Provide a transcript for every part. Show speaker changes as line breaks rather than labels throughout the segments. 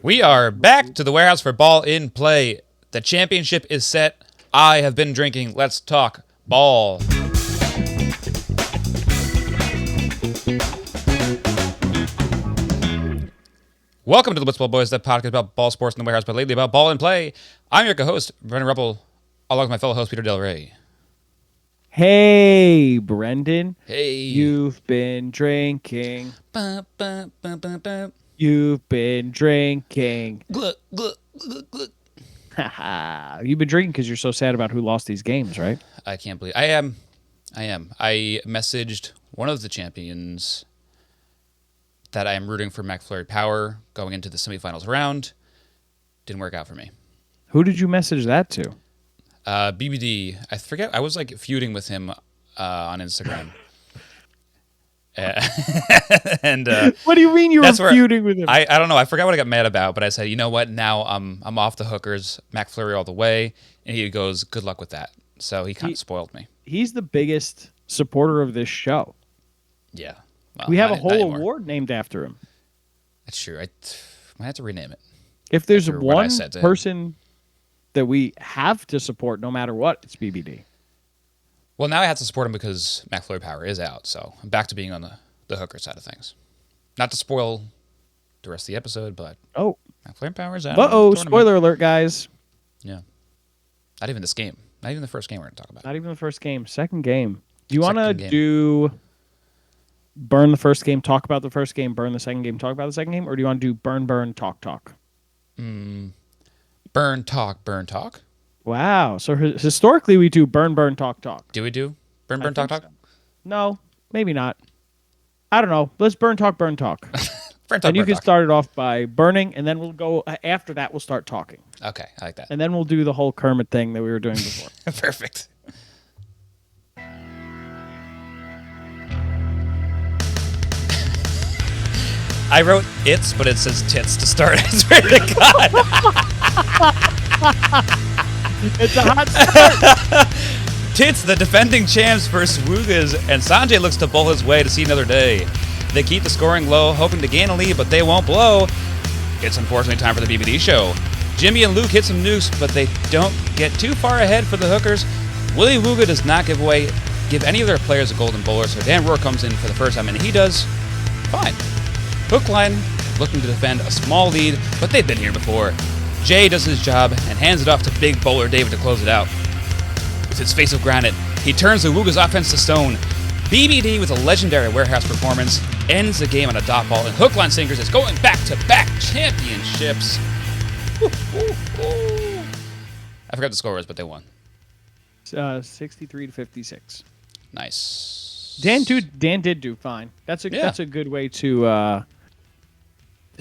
We are back to the warehouse for ball in play. The championship is set. I have been drinking. Let's talk ball. Welcome to the Blitzball Boys, that podcast about ball sports in the warehouse, but lately about ball in play. I'm your co-host, Brendan Ruppel, along with my fellow host, Peter Del Rey.
Hey, Brendan.
Hey.
You've been drinking.
Ba, ba, ba, ba, ba.
You've been drinking.
Gluck, gluck, gluck, gluck.
You've been drinking because you're so sad about who lost these games, right?
I can't believe I am. I messaged one of the champions that I am rooting for McFlurry Power going into the semifinals round. Didn't work out for me.
Who did you message that to?
BBD. I forget. I was like feuding with him on Instagram. And
what do you mean you were feuding with him?
I don't know. I forgot what I got mad about, but I said, you know what? Now I'm off the hookers. McFlurry all the way. And he goes, good luck with that. So he kind of spoiled me.
He's the biggest supporter of this show.
Yeah. Well,
we have a whole award named after him.
That's true. I might have to rename it.
If there's one person that we have to support no matter what, it's BBD.
Well, now I have to support him because McFlurry Power is out, so I'm back to being on the hooker side of things. Not to spoil the rest of the episode, but McFlurry Power is out.
Uh-oh, spoiler alert, guys.
Yeah. Not even this game. Not even the first game we're going to talk about.
Not even the first game. Second game. Do you want to do burn the first game, talk about the first game, burn the second game, talk about the second game, or do you want to do burn, talk?
Burn, talk.
Wow. So historically, we do burn, talk.
Do we do burn, talk?
So. No, maybe not. I don't know. Let's burn, talk.
Burn, talk,
and you can start it off by burning, and then we'll go after that. We'll start talking.
Okay, I like that.
And then we'll do the whole Kermit thing that we were doing before.
Perfect. I wrote "its," but it says "tits" to start. I swear to God.
It's a hot start.
Tits, the defending champs versus Woogas, and Sanjay looks to bowl his way to see another day. They keep the scoring low, hoping to gain a lead, but they won't blow. It's unfortunately time for the BBD show. Jimmy and Luke hit some nukes, but they don't get too far ahead for the hookers. Willie Wooga does not give any of their players a golden bowler, so Dan Rohr comes in for the first time, and he does fine. Hookline looking to defend a small lead, but they've been here before. Jay does his job and hands it off to big bowler David to close it out. With his face of granite, he turns the Wooga's offense to stone. BBD, with a legendary warehouse performance, ends the game on a dot ball, and Hookline Sinkers is going back-to-back championships. I forgot the score was, but they won.
63-56.
Nice.
Dan did do fine. That's a good way to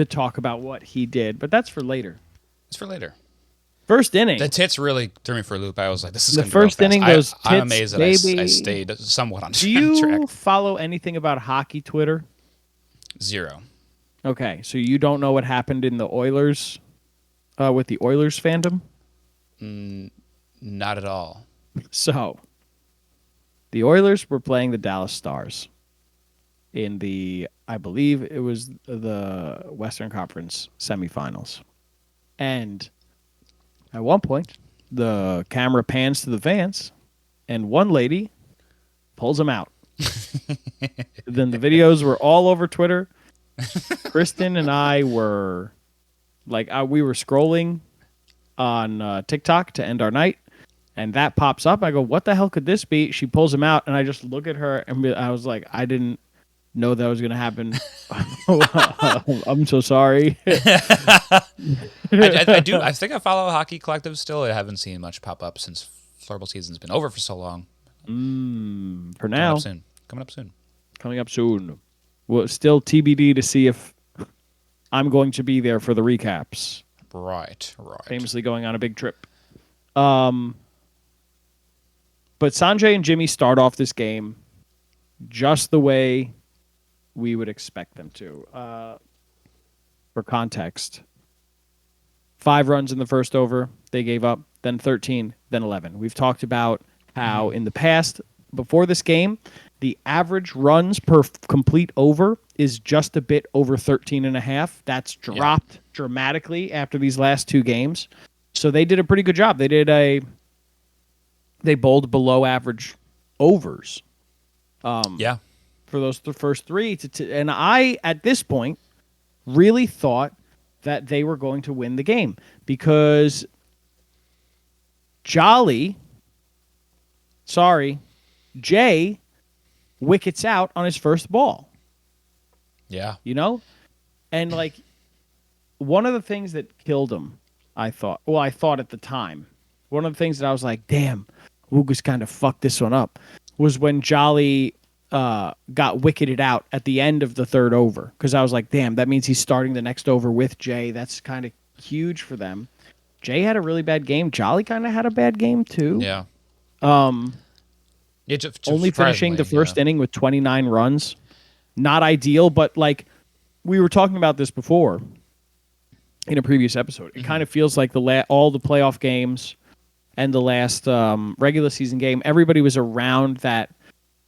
talk about what he did, but that's for later.
It's for later.
First inning.
The tits really threw me for a loop. I was like, this is going to
go fast. The first inning, those tits,
I'm amazed that
baby.
I stayed somewhat on track.
Do you follow anything about hockey Twitter?
Zero.
Okay, so you don't know what happened in the Oilers, with the Oilers fandom?
Not at all.
So, the Oilers were playing the Dallas Stars in I believe it was the Western Conference semifinals. And at one point, the camera pans to the fans, and one lady pulls them out. Then the videos were all over Twitter. Kristen and I were we were scrolling on TikTok to end our night, and that pops up. I go, what the hell could this be? She pulls him out, and I just look at her, and I was like, I didn't know that was going to happen. I'm so sorry.
I do. I think I follow Hockey Collective still. I haven't seen much pop up since floorball season's been over for so long.
For now.
Coming up soon.
Well, still TBD to see if I'm going to be there for the recaps.
Right.
Famously going on a big trip. But Sanjay and Jimmy start off this game just the way we would expect them to. For context, 5 runs in the first over, they gave up, then 13, then 11. We've talked about how in the past, before this game, The average runs per complete over is just a bit over 13.5. That's
Yeah.
dropped dramatically after these last two games. So they did a pretty good job. They bowled below average overs
Yeah.
for those first three. And I, at this point, really thought that they were going to win the game because Jay wickets out on his first ball,
Yeah.
you know? And like one of the things that killed him, I thought at the time, one of the things that I was like, damn, Woogus kind of fucked this one up, was when Jolly got wicketed out at the end of the third over. Because I was like, damn, that means he's starting the next over with Jay. That's kind of huge for them. Jay had a really bad game. Jolly kind of had a bad game too.
Yeah. Yeah,
Only finishing the first
yeah.
inning with 29 runs. Not ideal, but like we were talking about this before in a previous episode. It kind of feels like all the playoff games and the last regular season game, everybody was around that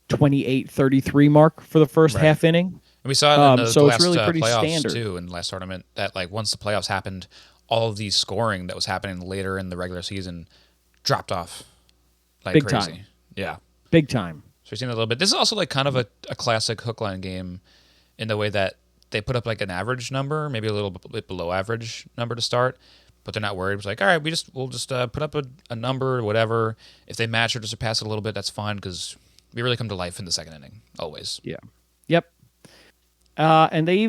28-33 mark for the first
Right.
half inning.
And we saw it in the
So it's
last
really pretty
playoffs
standard.
too, in the last tournament, that like once the playoffs happened, all of the scoring that was happening later in the regular season dropped off like
Big
crazy.
time.
Yeah.
Big time.
So we've seen it a little bit. This is also like kind of a classic Hookline game in the way that they put up like an average number, maybe a little bit below average number to start, but they're not worried. It's like, all right, we'll just put up a number or whatever. If they match or to surpass it a little bit, that's fine because we really come to life in the second inning always.
Yeah. Yep. And they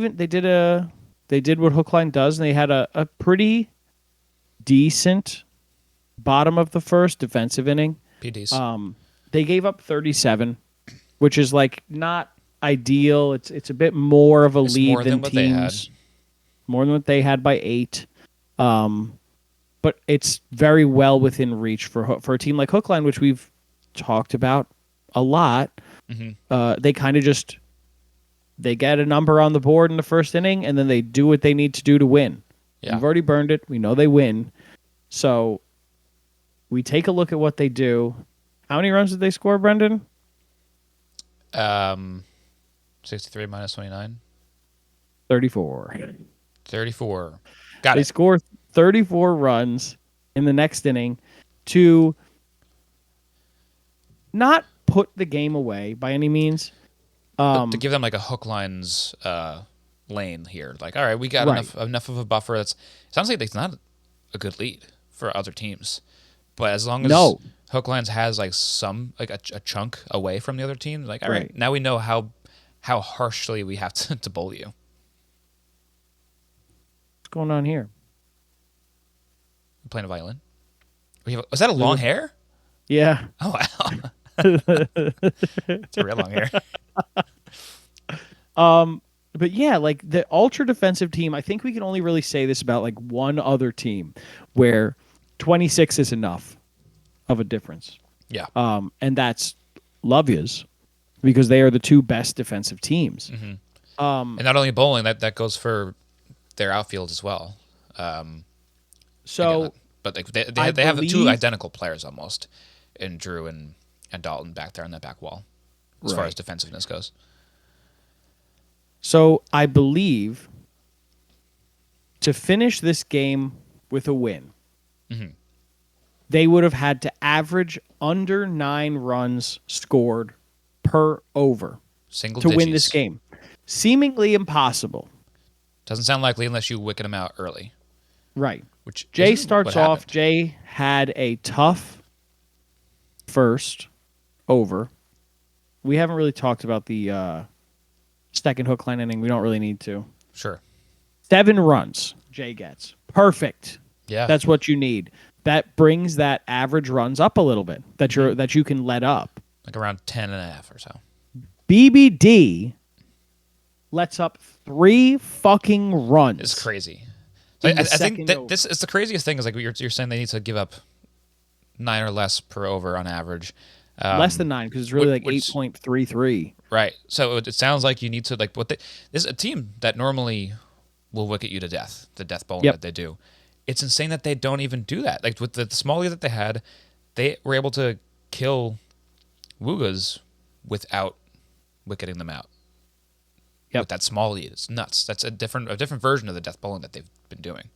did what Hookline does, and they had a pretty decent bottom of the first defensive inning.
PDs.
They gave up 37, which is like not ideal. It's a bit more of a lead
more
than
than what they had.
teams. More than what they had by 8. But it's very well within reach for a team like Hookline, which we've talked about a lot. They kind of just they get a number on the board in the first inning, and then they do what they need to do to win.
Yeah.
We've already burned it. We know they win. So we take a look at what they do. How many runs did they score, Brendan?
63 minus 29.
34.
34. Got
They
it.
score 34 runs in the next inning to not put the game away by any means.
But to give them like a Hookline's lane here. Like, all right, we got
Right.
enough of a buffer. It sounds like it's not a good lead for other teams. But as long as Hooklines has like some like a chunk away from the other team, like all right, now we know how harshly we have to bowl you.
What's going on here?
I'm playing a violin. Was that a long hair?
Yeah.
Oh wow. It's a real long hair.
But yeah, like the ultra defensive team, I think we can only really say this about like one other team where 26 is enough of a difference.
Yeah.
And that's Lovia's, because they are the two best defensive teams.
And not only bowling, that goes for their outfield as well.
So,
but like they have two identical players almost, in Drew and Dalton back there on that back wall, as far as defensiveness goes.
So I believe to finish this game with a win, they would have had to average under 9 runs scored per over
Single
to
digits.
win this game. Seemingly impossible.
Doesn't sound likely unless you wicket them out early.
Right.
Which
Jay
isn't
starts
what
off.
happened.
Jay had a tough first over. We haven't really talked about the second Hookline inning. We don't really need to.
Sure.
7 runs Jay gets. Perfect.
Yeah.
That's what you need. That brings that average runs up a little bit that you can let up.
Like around 10.5 or so.
BBD lets up 3 fucking runs.
It's crazy. So
In the
I think
second
that
over.
this is the craziest thing is like you're saying they need to give up 9 or less per over on average.
Less than 9 because it's really like
which-
8.33.
Right. So it sounds like you need to like this is a team that normally will wicket you to death, the death bowling
Yep.
that they do. It's insane that they don't even do that. Like with the small lead that they had, they were able to kill Woogas without wicketing them out
Yep.
with that small lead. It's nuts. That's a different version of the death bowling that they've been doing.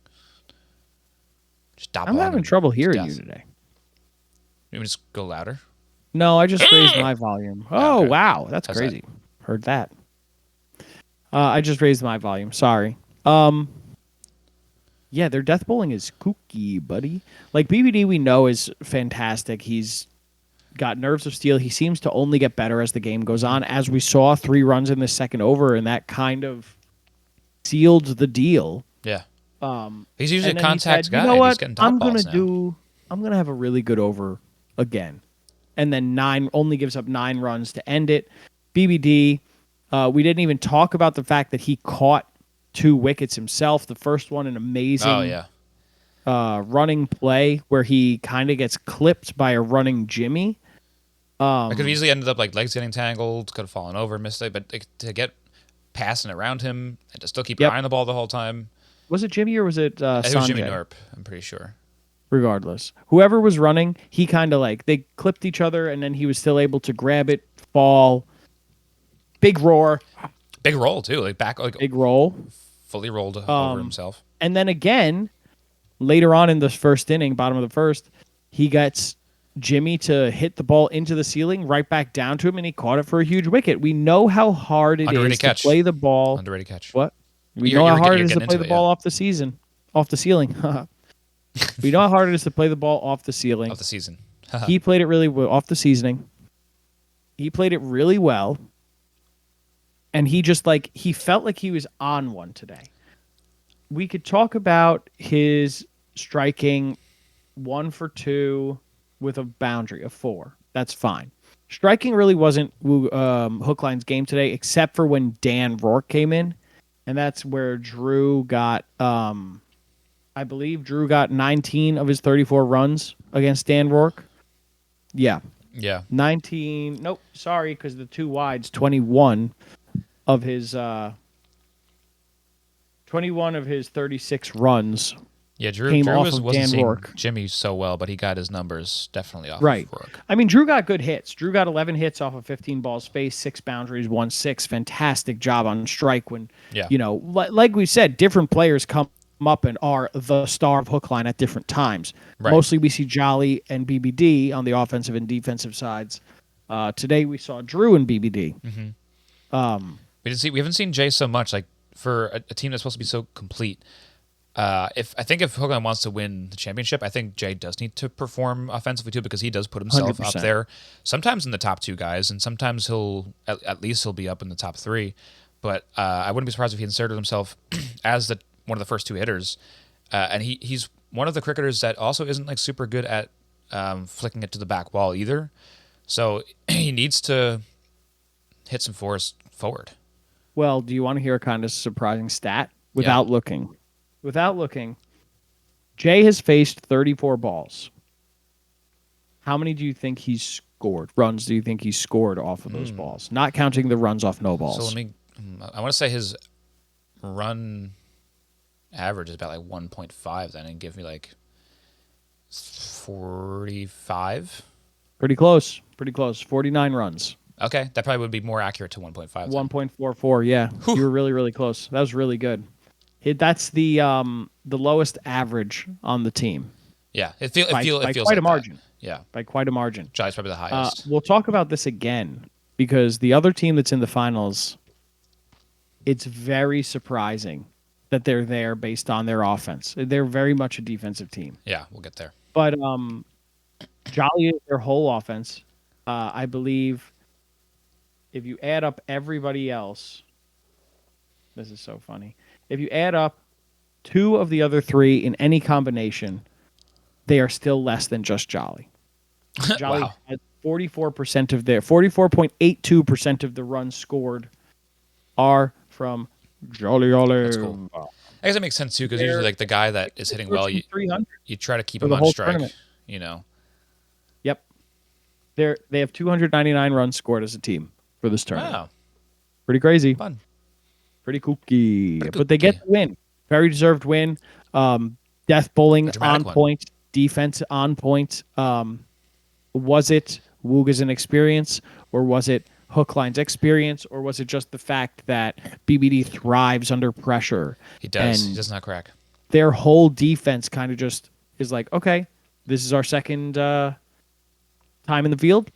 Just
I'm having trouble hearing you today.
You just go louder.
No, I just raised my volume. Oh,
okay.
wow. That's
How's
crazy.
that?
Heard that. I just raised my volume. Sorry. Yeah, their death bowling is kooky, buddy. Like, BBD we know is fantastic. He's got nerves of steel. He seems to only get better as the game goes on. As we saw, 3 runs in the second over, and that kind of sealed the deal.
Yeah. He's usually a contact guy.
You know what?
He's getting top balls now.
I'm gonna have a really good over again, and then only gives up 9 runs to end it. BBD, we didn't even talk about the fact that he caught 2 wickets himself. The first one, an amazing running play where he kind of gets clipped by a running Jimmy.
I could have easily ended up like legs getting tangled, could have fallen over, missed it, but to get passing around him and to still keep your eye on the ball the whole time.
Was it Jimmy or was it Sanjay?
It was Jimmy Norp, I'm pretty sure.
Regardless, whoever was running, he kind of they clipped each other, and then he was still able to grab it, fall, big roar,
big roll too,
big roll,
fully rolled over himself.
And then again, later on in the first inning, bottom of the first, he gets Jimmy to hit the ball into the ceiling, right back down to him, and he caught it for a huge wicket. We know how hard it is to play the ball.
Underrated catch.
What? We know how hard it is to play the ball off the ceiling. We know how hard it is to play the ball off the ceiling.
Off the season.
He played it really well off the seasoning. He played it really well. And he just he felt like he was on one today. We could talk about his striking 1 for 2 with a boundary of 4. That's fine. Striking really wasn't Hookline's game today, except for when Dan Rourke came in. And that's where Drew got, I believe Drew got 19 of his 34 runs against Dan Rourke. Yeah.
Yeah.
19. Nope. Sorry, because the 2 wides, 21 of his 36 runs.
Yeah, Drew wasn't seeing Jimmy so well, but he got his numbers definitely off of Rourke.
I mean, Drew got good hits. Drew got 11 hits off of 15 balls faced, 6 boundaries, 1-6. Fantastic job on strike when, like we said, different players come up and are the star of Hookline at different times. Right. Mostly we see Jolly and BBD on the offensive and defensive sides. Today we saw Drew and BBD.
Mm-hmm. We haven't seen Jay so much, like for a team that's supposed to be so complete. If Hookline wants to win the championship, I think Jay does need to perform offensively too, because he does put himself 100%. Up there, sometimes in the top 2 guys, and sometimes he'll at least be up in the top 3. But I wouldn't be surprised if he inserted himself as one of the first 2 hitters, and he's one of the cricketers that also isn't super good at flicking it to the back wall either. So he needs to hit some force forward.
Well, do you want to hear a kind of surprising stat? Without looking, Jay has faced 34 balls. How many do you think he's scored? Runs do you think he's scored off of those balls? Not counting the runs off no balls.
So I want to say his run average is about 1.5 then, and give me 45.
Pretty close. 49 runs.
Okay, that probably would be more accurate to 1.5.
1.44, yeah. Whew. You were really, really close. That was really good. That's the lowest average on the team.
Yeah, it feels
by
quite
like a margin.
That. Yeah,
by quite a margin.
Jolly's probably the highest.
We'll talk about this again because the other team that's in the finals, it's very surprising that they're there based on their offense. They're very much a defensive team.
Yeah, we'll get there.
But Jolly is their whole offense. I believe if you add up everybody else, this is so funny. If you add up 2 of the other 3 in any combination, they are still less than just Jolly. Jolly
wow.
had 44.82% of the runs scored are from Jolly.
That's cool. I guess that makes sense too, because usually the guy that is hitting well, you try to keep him on strike. Tournament.
Yep. They have 299 runs scored as a team for this tournament.
Wow.
Pretty crazy.
Fun.
Pretty kooky. But they get the win. Very deserved win. Death bowling on point. Defense on point. Was it Wooga's inexperience, or was it Hookline's experience, or was it just the fact that BBD thrives under pressure
He does. He
and
does not crack.
their whole defense kind of just is like, okay, this is our second time in the field.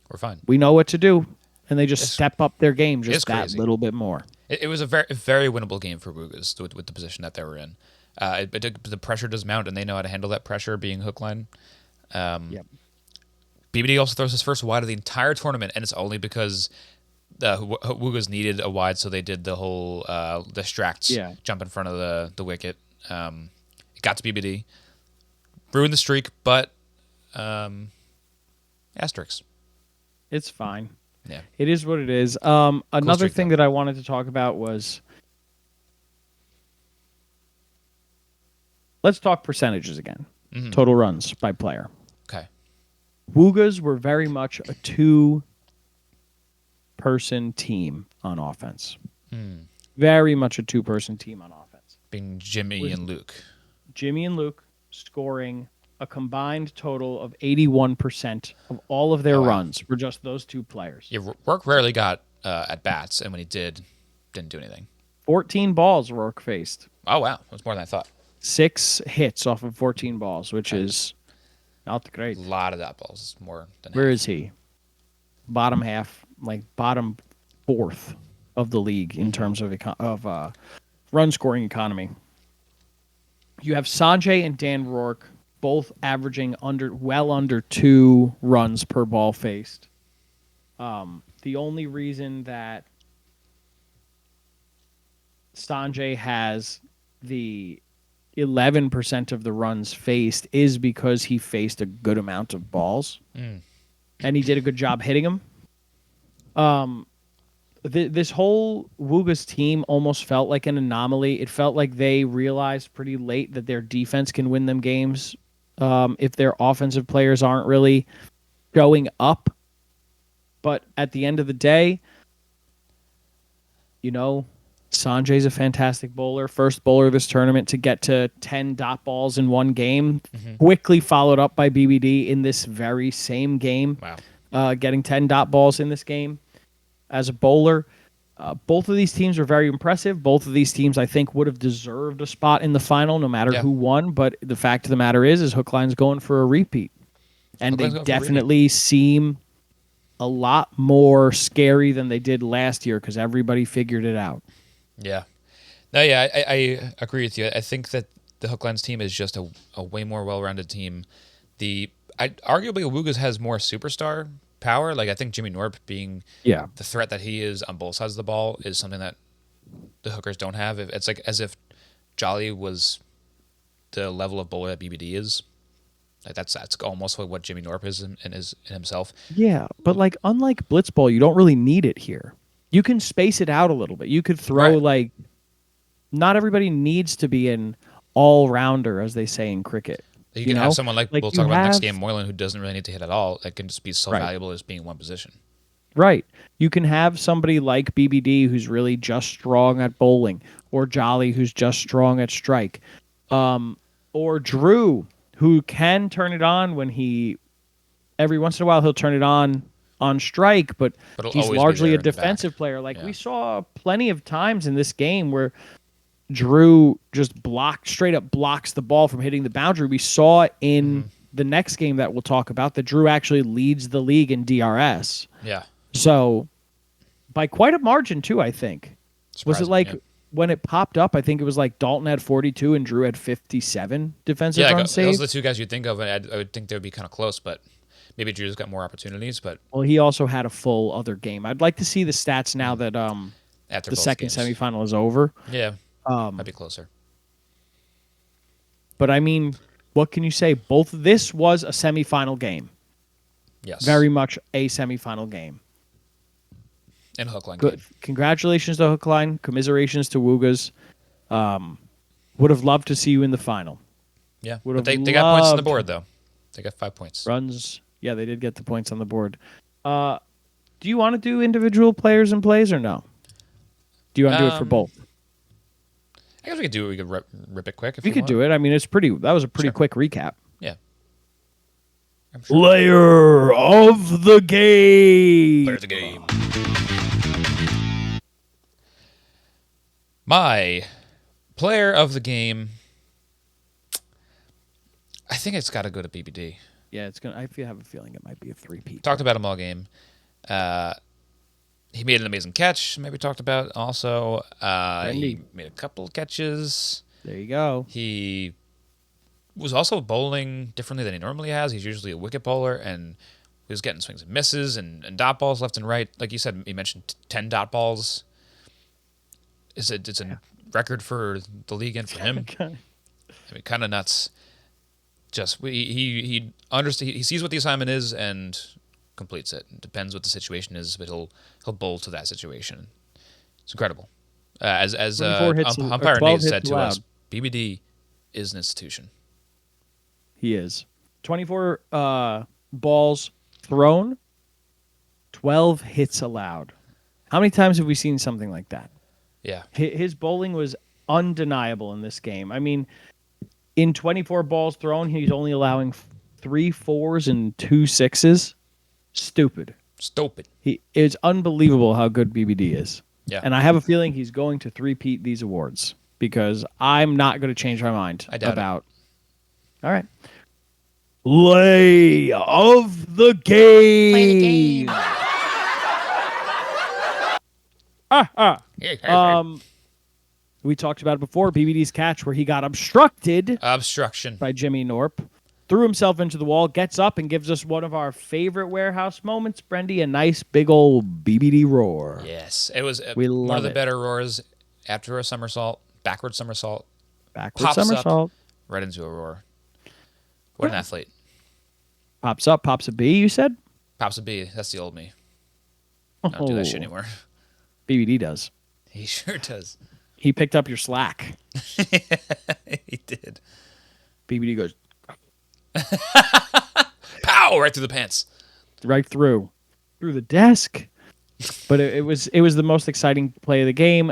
We're fine.
We know what to do. And they just
It's,
step up their game
it's
just that
crazy.
little bit more.
It was a very winnable game for Wugas with the position that they were in. The pressure does mount, and they know how to handle that pressure. Being Hookline,
Yep.
BBD also throws his first wide of the entire tournament, and it's only because Wugas needed a wide, so they did the whole distracts jump in front of the wicket. It got to BBD, ruined the streak, but asterisks.
It's fine.
Yeah,
It is what it is. Another
streak,
thing
though.
that I wanted to talk about was, let's talk percentages again. Total runs by player.
Okay.
Wugas were very much a two-person team on offense. Very much a two-person team on offense.
Being Jimmy and Luke.
Jimmy and Luke scoring a combined total of 81% of all of their runs were just those two players.
Yeah, Rourke rarely got at bats, and when he did, didn't do anything.
14 balls Rourke faced.
Oh wow, it was more than I thought.
6 hits off of 14 balls, which is not great.
A lot of that balls. It's more than
Where
half.
is he? Bottom half, like bottom fourth of the league in terms of run scoring economy. You have Sanjay and Dan Rourke both averaging well under 2 runs per ball faced. The only reason that Sanjay has the 11% of the runs faced is because he faced a good amount of balls, and he did a good job hitting them. This whole Wugas team almost felt like an anomaly. It felt like they realized pretty late that their defense can win them games if their offensive players aren't really showing up. But at the end of the day, Sanjay's a fantastic bowler. First bowler this tournament to get to 10 dot balls in one game. Quickly followed up by BBD in this very same game.
Wow.
Getting 10 dot balls in this game as a bowler. Both of these teams were very impressive. Both of these teams, I think, would have deserved a spot in the final no matter who won. But the fact of the matter is Hookline's going for a repeat. And they definitely seem a lot more scary than they did last year because everybody figured it out.
Yeah. No, yeah, I agree with you. I think that the Hookline's team is just a way more well-rounded team. Arguably, Wugas has more superstar power. Like, I think Jimmy Norp being the threat that he is on both sides of the ball is something that the Hookers don't have. It's like as if Jolly was the level of bowler that BBD is. Like that's almost like what Jimmy Norp is in himself.
Yeah, but like unlike Blitzball, you don't really need it here. You can space it out a little bit. You could throw not everybody needs to be an all-rounder, as they say in cricket.
You can have someone like we'll talk about next game, Moylan, who doesn't really need to hit at all. That can just be so valuable as being one position.
Right. You can have somebody like BBD who's really just strong at bowling, or Jolly who's just strong at strike, or Drew who can turn it on when every once in a while he'll turn it on strike, but he's largely a defensive player. Like we saw plenty of times in this game where Drew just straight up blocks the ball from hitting the boundary. We saw in the next game that we'll talk about that Drew actually leads the league in DRS.
Yeah.
So by quite a margin too, I think. Was it like when it popped up, I think it was like Dalton had 42 and Drew had 57 defensive runs saved.
Those are the two guys you'd think of, and I would think they would be kind of close, but maybe Drew's got more opportunities. But
he also had a full other game. I'd like to see the stats now that
after
the second semifinal is over.
Yeah, might be closer.
But I mean, what can you say? This was a semifinal game.
Yes,
very much a semifinal game.
And Hookline.
Good. Congratulations to Hookline. Commiserations to Wugas. Would have loved to see you in the final.
Yeah, but they got points on the board though. They got 5 points.
Runs. Yeah, they did get the points on the board. Do you want to do individual players and plays or no? Do you want to do it for both?
I guess we could do it. We could rip it quick.
We could do it. I mean, that was a pretty quick recap.
Yeah. I'm sure.
Player of the game.
Player of the game. My player of the game. I think it's got to go to BBD.
Yeah, it's gonna. Have a feeling it might be a three-peat.
Talked about him all game. He made an amazing catch. Maybe talked about also. He made a couple of catches.
There you go.
He was also bowling differently than he normally has. He's usually a wicket bowler, and he was getting swings and misses and dot balls left and right. Like you said, you mentioned 10 dot balls. It's a record for the league and for him. I mean, kind of nuts. Just he understands. He sees what the assignment is and completes it. It depends what the situation is, but he'll bowl to that situation. It's incredible. As umpire Nate said to us, BBD is an institution.
He is. 24 balls thrown, 12 hits allowed. How many times have we seen something like that?
Yeah.
His bowling was undeniable in this game. I mean, in 24 balls thrown, he's only allowing 3 4s and 2 6s. Stupid. It's unbelievable how good BBD is.
Yeah.
And I have a feeling he's going to three-peat these awards because I'm not going to change my mind about. All right. Play of the game.
Play the game.
We talked about it before. BBD's catch where he got obstructed
Obstruction
by Jimmy Norp, threw himself into the wall, gets up and gives us one of our favorite warehouse moments, Brendy, a nice big old BBD roar.
Yes, it was
We
one
love
of the
it.
better roars after a somersault, backward somersault,
Backward
pops
somersault.
up right into a roar. What an athlete.
Pops up, pops a B, you said?
Pops a B. That's the old me. I don't do that shit anymore.
BBD does.
He sure does.
He picked up your slack.
He did.
BBD goes
Pow! Right through the pants.
right through the desk. But it was the most exciting play of the game.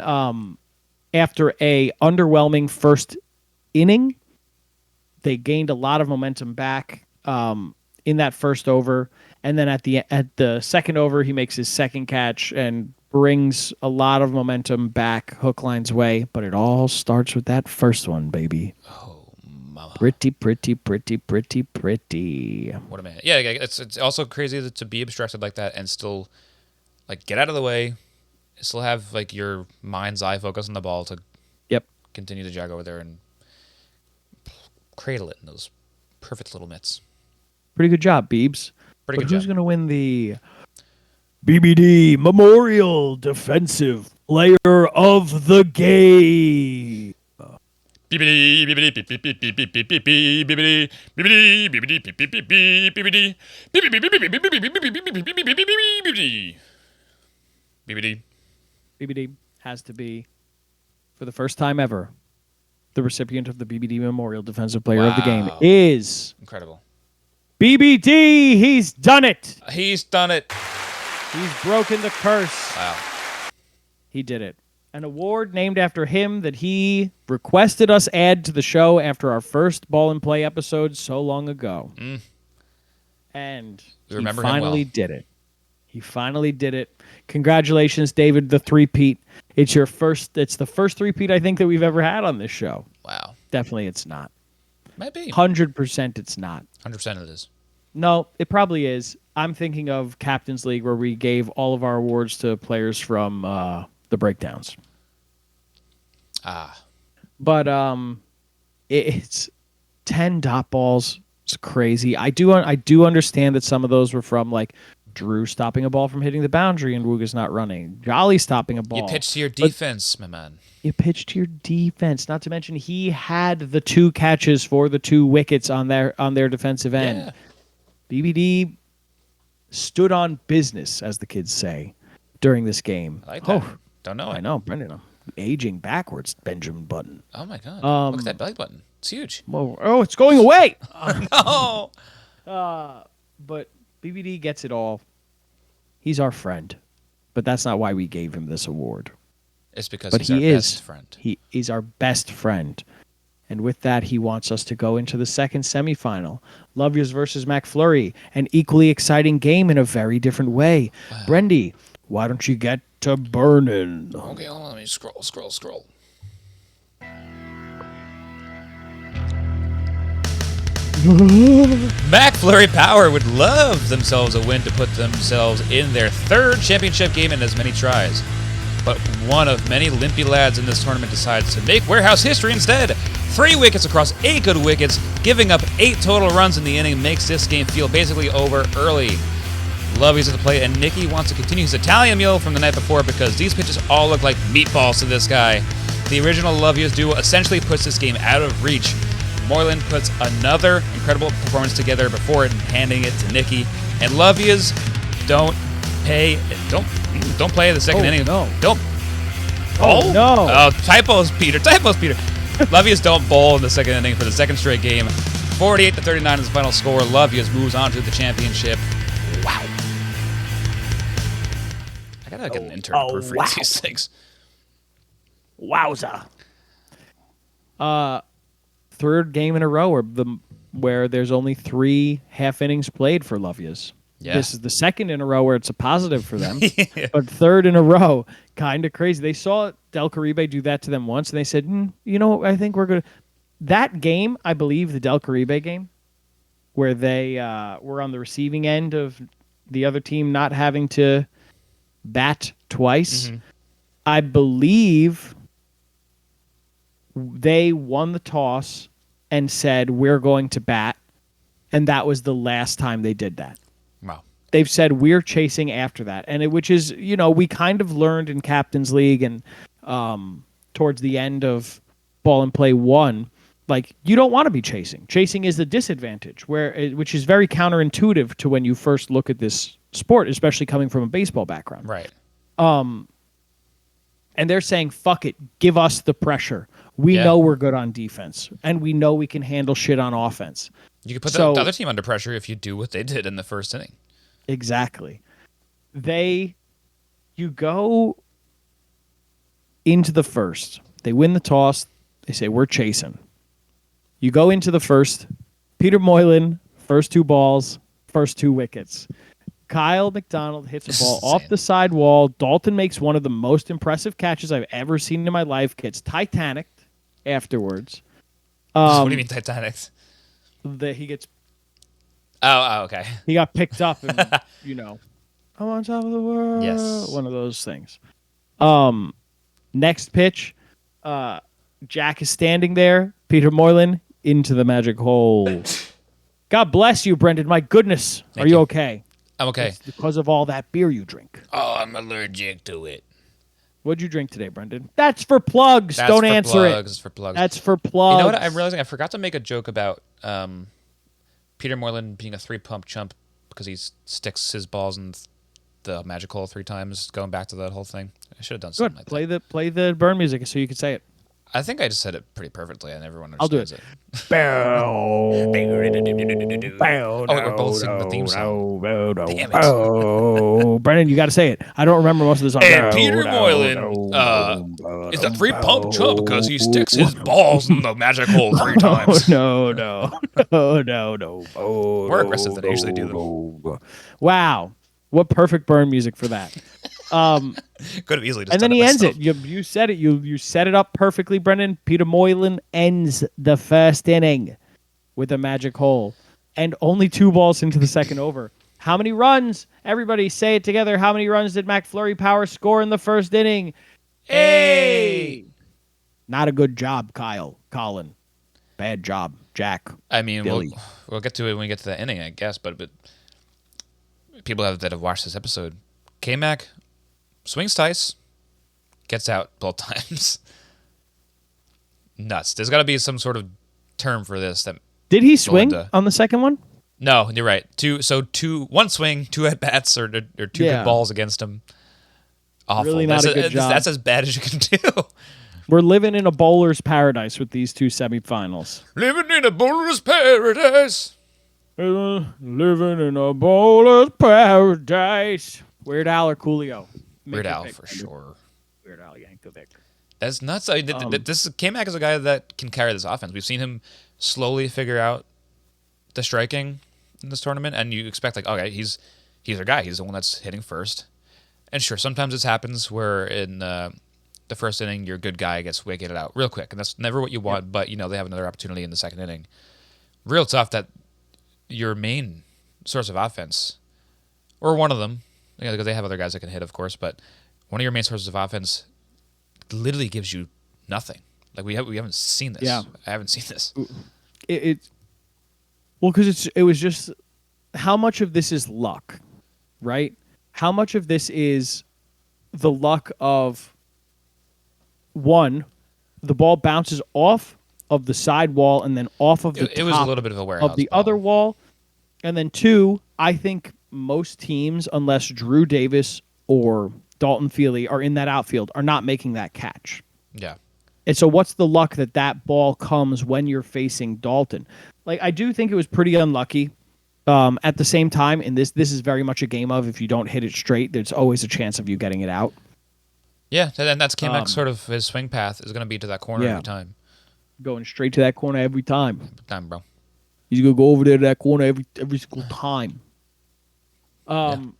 After a underwhelming first inning, they gained a lot of momentum back in that first over, and then at the second over, he makes his second catch and brings a lot of momentum back Hookline's way. But it all starts with that first one, baby.
Oh, mama.
Pretty, pretty, pretty, pretty, pretty.
What a man. Yeah, it's also crazy to be obstructed like that and still like get out of the way, still have like your mind's eye focus on the ball to continue to jog over there and cradle it in those perfect little mitts.
Pretty good job, Beebs.
Pretty
But
good
who's
job.
going to win the BBD Memorial Defensive Player of the Game?
BBD, BBD, BBD, BBD, BBD, BBD, BBD, BBD, BBD, BBD.
BBD has to be, for the first time ever, the recipient of the BBD Memorial Defensive Player of the Game
Wow.
is
Incredible.
BBD. He's done it.
He's done it.
He's broken the curse.
Wow.
He did it. An award named after him that he requested us add to the show after our first Ball and Play episode so long ago. And
We remember
he
him
finally
well.
did it. He finally did it. Congratulations, David, the three-peat. It's the first three-peat I think that we've ever had on this show.
Wow.
Definitely it's not.
Might be.
100% it's not.
100% it is.
No, it probably is. I'm thinking of Captain's League where we gave all of our awards to players from the breakdowns. But it's 10 dot balls. It's crazy. I do understand that some of those were from like Drew stopping a ball from hitting the boundary and Wooga's not running. Jolly stopping a ball.
You pitch to your defense, my man.
You pitch to your defense. Not to mention he had the 2 catches for the 2 wickets on their defensive end.
Yeah.
BBD stood on business, as the kids say, during this game.
I like that. Don't know it.
I know, Brendan. I'm aging backwards, Benjamin Button.
Oh, my God. Look at that belly button. It's huge.
Whoa, oh, it's going away.
No.
But BBD gets it all. He's our friend. But that's not why we gave him this award.
It's because
But
he's our best friend.
He is our best friend. And with that, he wants us to go into the second semifinal. Lovius versus McFlurry, an equally exciting game in a very different way. Brendy, why don't you get to burning?
Okay, hold on. Let me scroll. McFlurry Power would love themselves a win to put themselves in their third championship game in as many tries. But one of many limpy lads in this tournament decides to make warehouse history instead. 3 wickets across 8 good wickets, giving up 8 total runs in the inning makes this game feel basically over early. Lovey's at the plate, and Nicky wants to continue his Italian meal from the night before because these pitches all look like meatballs to this guy. The original Lovey's duo essentially puts this game out of reach. Moylan puts another incredible performance together before handing it to Nicky, and Lovey's don't play the second inning.
No.
Don't.
Oh, no.
Oh, typos, Peter. Lovey's don't bowl in the second inning for the second straight game. 48-39 is the final score. Lovey's moves on to the championship. Wow. I gotta get an intern to proofread these things.
Wowza. Third game in a row where there's only 3 half innings played for Lovey's.
Yeah.
This is the second in a row where it's a positive for them.
Yeah.
But third in a row, kind of crazy. They saw Del Caribe do that to them once, and they said, I think we're going to... That game, I believe, the Del Caribe game, where they were on the receiving end of the other team not having to bat twice, I believe they won the toss and said, we're going to bat, and that was the last time they did that.
Wow.
They've said we're chasing after that, which is, we kind of learned in Captain's League and towards the end of Ball and Play 1, like, you don't want to be chasing. Chasing is the disadvantage, which is very counterintuitive to when you first look at this sport, especially coming from a baseball background.
Right.
And they're saying, fuck it, give us the pressure. We know we're good on defense, and we know we can handle shit on offense.
You could put the other team under pressure if you do what they did in the first inning.
Exactly. You go into the first. They win the toss. They say, we're chasing. You go into the first. Peter Moylan, first 2 balls, first 2 wickets. Kyle McDonald hits a ball off the side wall. Dalton makes one of the most impressive catches I've ever seen in my life. Gets Titanic afterwards.
What do you mean Titanic?
He gets...
Oh, okay.
He got picked up and, I'm on top of the world.
Yes.
One of those things. Next pitch, Jack is standing there. Peter Moylan into the magic hole. God bless you, Brendan. My goodness.
Thank
Are you
you.
okay?
I'm okay.
It's because of all that beer you drink.
Oh, I'm allergic to it.
What'd you drink today, Brendan? That's for plugs. Don't answer it.
That's for plugs.
That's for plugs.
You know what? I'm realizing I forgot to make a joke about Peter Moylan being a 3-pump chump because he sticks his balls in the magic hole 3 times, going back to that whole thing. I should have done something
Good.
like that.
Play the burn music so you can say it.
I think I just said it pretty perfectly, and everyone
I'll do
understands
it.
it. Oh, we're both singing the theme song. Damn it.
Brendan, you got to say it. I don't remember most of the song.
And Peter Moylan is a 3-pump chump because he sticks his balls in the magic hole 3 times.
No.
More aggressive than I usually do them.
Wow. What perfect burn music for that.
Could have easily just
and then
done
he
it
ends
myself.
it. You said it. You set it up perfectly, Brendan. Peter Moylan ends the first inning with a magic hole. And only 2 balls into the second over. How many runs? Everybody say it together. How many runs did McFlurry Power score in the first inning?
Hey!
Not a good job, Colin. Bad job, Jack.
I mean,
Billy.
we'll get to it when we get to that inning, I guess. But people that have watched this episode, K-Mac swings twice, gets out both times. Nuts. There's got to be some sort of term for this.
Did he swing on the second one?
No, you're right. 1 swing, 2 at bats, or 2 good balls against him. Awful.
Really not a good job.
That's as bad as you can do.
We're living in a bowler's paradise with these 2 semifinals.
Living in a bowler's paradise.
Living in a bowler's paradise. Weird Al or Coolio?
Weird Al for sure.
Weird Al Yankovic.
That's nuts. This K-Mac is a guy that can carry this offense. We've seen him slowly figure out the striking in this tournament, and you expect like, okay, he's our guy. He's the one that's hitting first. And sure, sometimes this happens where in the first inning, your good guy gets wicked out real quick, and that's never what you want. Yep. But they have another opportunity in the second inning. Real tough that your main source of offense, or one of them, because they have other guys that can hit, of course, but one of your main sources of offense literally gives you nothing. Like we haven't seen this.
Yeah.
I haven't seen this.
Well, because it was just how much of this is luck, right? How much of this is the luck of one, the ball bounces off of the side wall and then off of the top
it was a little bit of a warehouse
of the
ball.
other wall, and then two, I think most teams, unless Drew Davis or Dalton Feely are in that outfield, are not making that catch.
Yeah.
And so what's the luck that ball comes when you're facing Dalton? Like, I do think it was pretty unlucky. At the same time, and this is very much a game of if you don't hit it straight, there's always a chance of you getting it out.
Yeah, and that's K-Mac's sort of his swing path is going to be to that corner every time.
Going straight to that corner every time.
Every time, bro.
He's going to go over there to that corner every single time. And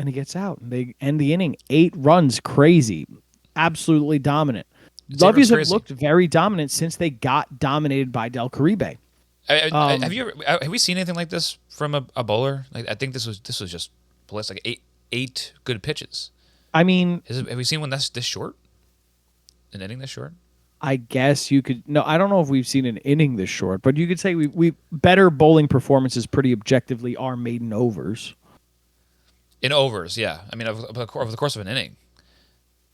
he gets out. And they end the inning. 8 runs. Crazy. Absolutely dominant. Lovies have looked very dominant since they got dominated by Del Caribe.
Have we seen anything like this from a bowler? Like, I think this was just bliss. Like eight good pitches.
I mean,
have we seen one that's this short? An inning this short?
I guess you could. No, I don't know if we've seen an inning this short, but you could say we better bowling performances pretty objectively are maiden overs.
In overs, yeah. I mean, over the course of an inning.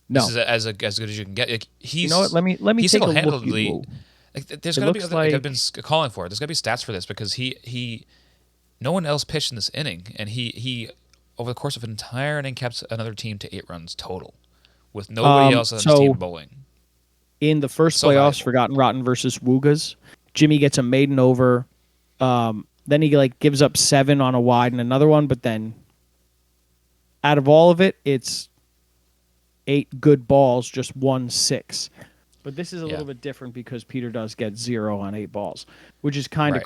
No,
this is as good as you can get. Like,
you know what? Let me take a look.
Like, there's got to be. Like, I've been calling for it. There's got to be stats for this because he, no one else pitched in this inning, and he over the course of an entire inning kept another team to 8 runs total, with nobody else on his team bowling.
In the first playoffs, Forgotten Rotten versus Woogas, Jimmy gets a maiden over. Then he gives up 7 on a wide and another one, but then out of all of it, it's 8 good balls, just 1 6. But this is a little bit different because Peter does get 0 on 8 balls, which is kind of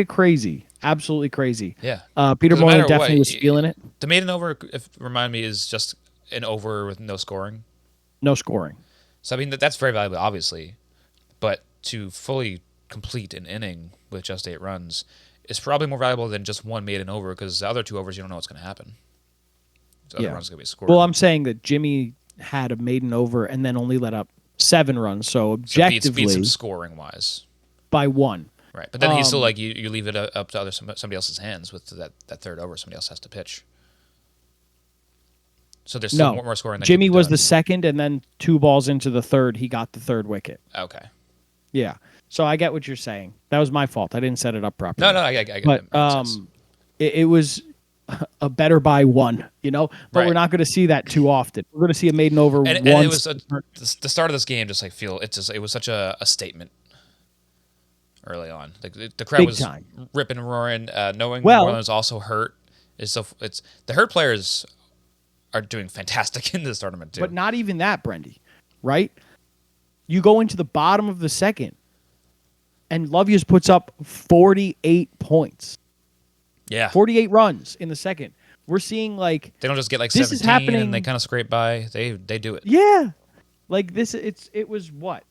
crazy, absolutely crazy.
Yeah,
Peter Moylan definitely was feeling it.
The maiden over, remind me, is just an over with no scoring.
No scoring.
So I mean that's very valuable, obviously, but to fully complete an inning with just 8 runs is probably more valuable than just one maiden over because the other 2 overs you don't know what's going to happen. So other runs going to be scored.
Well, I'm saying that Jimmy had a maiden over and then only let up 7 runs, so objectively
beats him scoring wise
by 1.
Right, but then he's still you leave it up to somebody else's hands with that third over. Somebody else has to pitch. So there's still more scoring. Than
Jimmy was the second, and then 2 balls into the third, he got the third wicket.
Okay.
Yeah. So I get what you're saying. That was my fault. I didn't set it up properly.
No, I get
it. But it was a better by 1, But we're not going to see that too often. We're going to see a maiden over once. And it was
the start of this game. Just it was such a statement early on. Like the crowd was ripping and roaring, knowing New Orleans also hurt. It's the hurt players are doing fantastic in this tournament too.
But not even that, Brendy, right? You go into the bottom of the second, and Lovius puts up 48 points.
Yeah,
48 runs in the second. We're seeing they
don't just get
this
17
is happening,
and they kind of scrape by. They do it.
Yeah, this. It was what?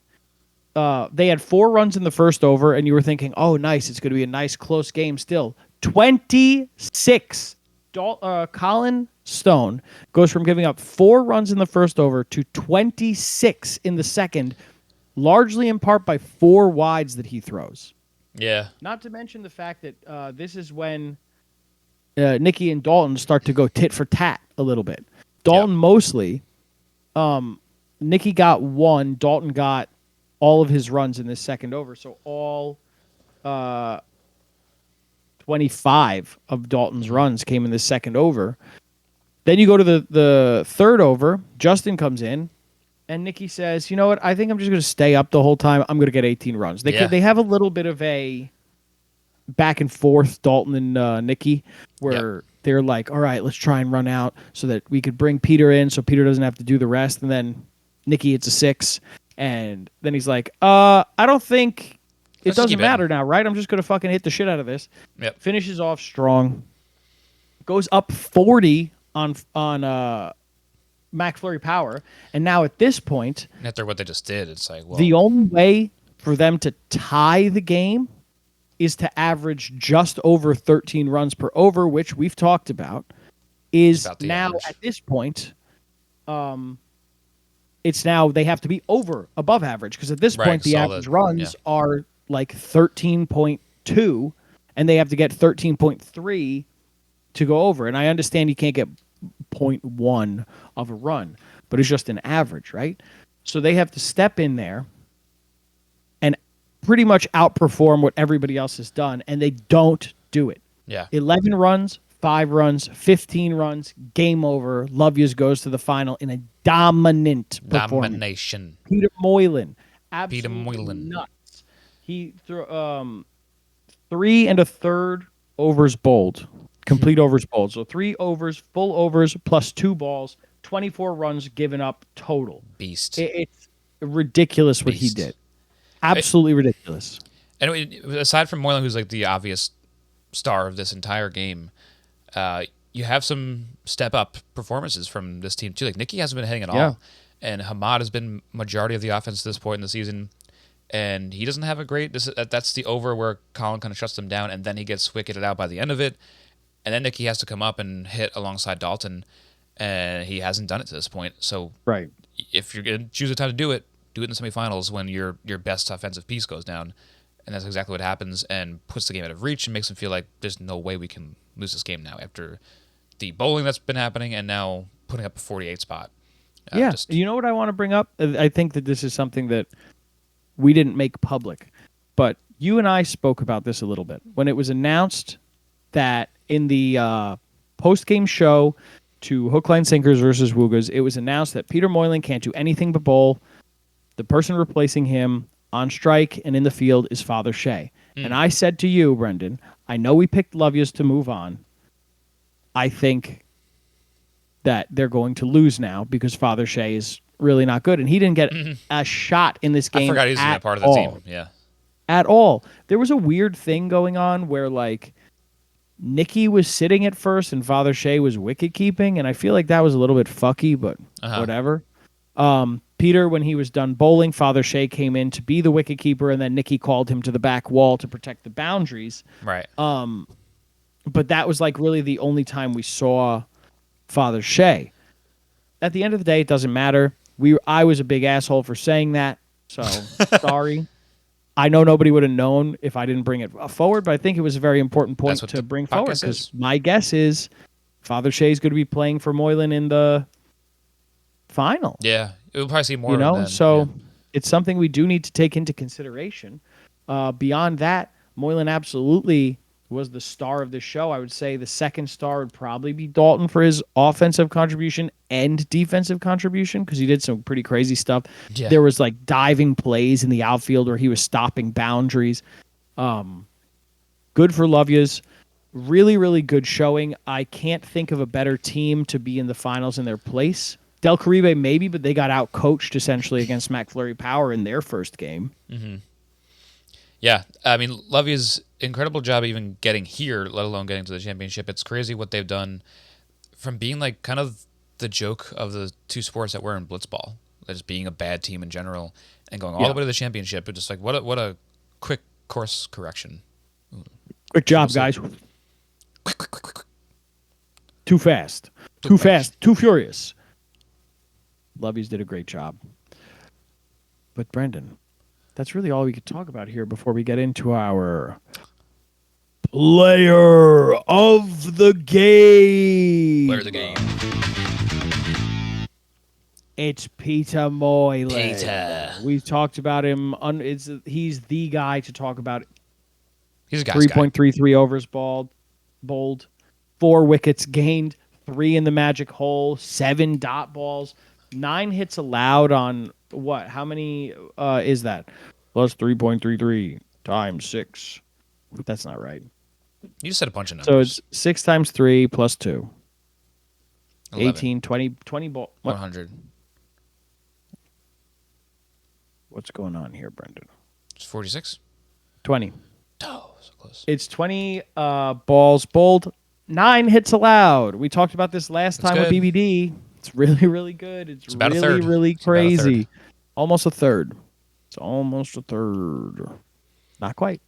They had 4 runs in the first over, and you were thinking, oh, nice, it's going to be a nice close game. Still 26. Colin Stone goes from giving up 4 runs in the first over to 26 in the second, largely in part by 4 wides that he throws.
Yeah.
Not to mention the fact that this is when Nicky and Dalton start to go tit for tat a little bit. Dalton mostly. Nicky got 1. Dalton got all of his runs in this second over. So all 25 of Dalton's runs came in this second over. Then you go to the third over. Justin comes in, and Nicky says, you know what? I think I'm just going to stay up the whole time. I'm going to get 18 runs. They they have a little bit of a back and forth, Dalton and Nicky, where they're all right, let's try and run out so that we could bring Peter in so Peter doesn't have to do the rest. And then Nikki hits a 6, and then he's like, I don't think it
Let's just
doesn't
keep hitting.
matter now, right? I'm just gonna fucking hit the shit out of this.
Yep.
Finishes off strong. Goes up 40 on McFlurry Power, and now at this point,
And after what they just did, it's like, well,
the only way for them to tie the game is to average just over 13 runs per over, which we've talked about. Is
about the
now
average.
at this point, it's now they have to be above average, because at this
Right,
point the
saw
average
that.
runs are like 13.2, and they have to get 13.3 to go over. And I understand you can't get 0.1 of a run, but it's just an average, right? So they have to step in there and pretty much outperform what everybody else has done, and they don't do it.
Yeah.
11 runs, 5 runs, 15 runs, game over. Love Yous goes to the final in a dominant performance.
Domination.
Peter Moylan,
Peter
absolutely
Moylan.
nuts. He threw 3 1/3 overs bowled, complete overs bowled. So 3 overs, full overs, plus 2 balls, 24 runs given up total.
Beast.
It's ridiculous what he
Beast.
did. Absolutely ridiculous.
And aside from Moylan, who's like the obvious star of this entire game, you have some step up performances from this team too. Like Nikki hasn't been hitting at all, and Hamad has been majority of the offense at this point in the season, and he doesn't have a great. That's the over where Colin kind of shuts them down, and then he gets wicketed out by the end of it, and then Nikki has to come up and hit alongside Dalton, and he hasn't done it to this point. So
Right.
if you're gonna choose a time to do it in the semifinals when your best offensive piece goes down. And that's exactly what happens, and puts the game out of reach and makes them feel like there's no way we can lose this game now after the bowling that's been happening and now putting up a 48 spot.
You know what I want to bring up? I think that this is something that we didn't make public, but you and I spoke about this a little bit. When it was announced that in the post-game show to Hookline Sinkers versus Woogas, it was announced that Peter Moylan can't do anything but bowl. The person replacing him on strike and in the field is Father Shea. And I said to you, Brendan, I know we picked Love Yous to move on. I think that they're going to lose now because Father Shea is really not good. And he didn't get a shot in this game.
I forgot he's in that part of the team. Yeah.
At all. There was a weird thing going on where, like, Nikki was sitting at first and Father Shea was wicket keeping. And I feel like that was a little bit fucky, but whatever. Peter, when he was done bowling, Father Shea came in to be the wicketkeeper, and then Nikki called him to the back wall to protect the boundaries.
Right.
But that was like really the only time we saw Father Shea. At the end of the day, it doesn't matter. I was a big asshole for saying that, so sorry. I know nobody would have known if I didn't bring it forward, but I think it was a very important point to bring forward, because my guess is Father Shea's going to be playing for Moylan in the final.
Yeah. We'll probably see more.
It's something we do need to take into consideration. Beyond that, Moylan absolutely was the star of the show. I would say the second star would probably be Dalton for his offensive contribution and defensive contribution, because he did some pretty crazy stuff.
Yeah.
There was like diving plays in the outfield where he was stopping boundaries. Good for Love Yous. Really, really good showing. I can't think of a better team to be in the finals in their place. Del Caribe maybe, but they got out-coached essentially against McFlurry Power in their first game.
Mm-hmm. Yeah, I mean, Love Yous' incredible job even getting here, let alone getting to the championship. It's crazy what they've done from being like kind of the joke of the two sports that were in Blitzball, just being a bad team in general, and going all the way to the championship. It's just like what a quick course correction.
Quick job, guys.
Quick.
Too fast. Too fast. Too furious. Love Yous did a great job. But Brendan, that's really all we could talk about here before we get into our player of the game.
Player of the game.
It's Peter Moylan.
Peter.
We've talked about him. He's the guy to talk about.
He's a guy's
3.33 overs bowled, 4 wickets gained, 3 in the magic hole, 7 dot balls, 9 hits allowed on what? How many is that? Plus 3.33 times 6. That's not right.
You just said a bunch of numbers.
So it's 6 times 3 plus 2.
11.
18, 20 ball.
100.
What's going on here, Brendan?
It's 46.
20.
Oh, so close.
It's 20 balls bowled, 9 hits allowed. We talked about this last
That's
time with
good.
BBD. It's really, really good. It's
about a
really,
third.
really
It's about a third.
crazy. Almost a third. It's almost a third. Not quite.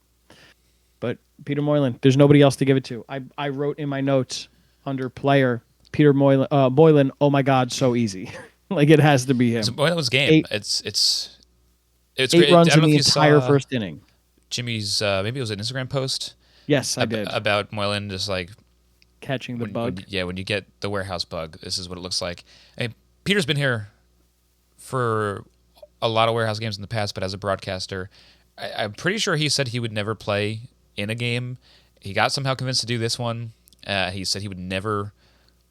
But Peter Moylan, there's nobody else to give it to. I wrote in my notes under player, Peter Moylan, oh my God, so easy. Like it has to be him.
Well, that was game.
8
It's
8
great.
runs
I don't
in
know
the
if you
entire
saw
first inning.
Jimmy's, maybe it was an Instagram post
Yes, I did.
about Moylan just like
Catching the bug.
when you get the warehouse bug, this is what it looks like. And Peter's been here for a lot of warehouse games in the past, but as a broadcaster, I'm pretty sure he said he would never play in a game. He got somehow convinced to do this one. He said he would never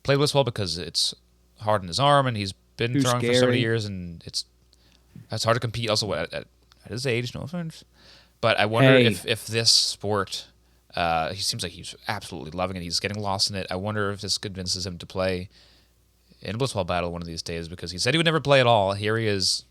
play blitzball because it's hard on his arm, and he's been
Too
throwing for so many
scary.
years, and it's hard to compete. Also at his age, no offense, but I wonder
Hey.
if this sport. He seems like he's absolutely loving it. He's getting lost in it. I wonder if this convinces him to play in a blitzball battle one of these days, because he said he would never play at all. Here he is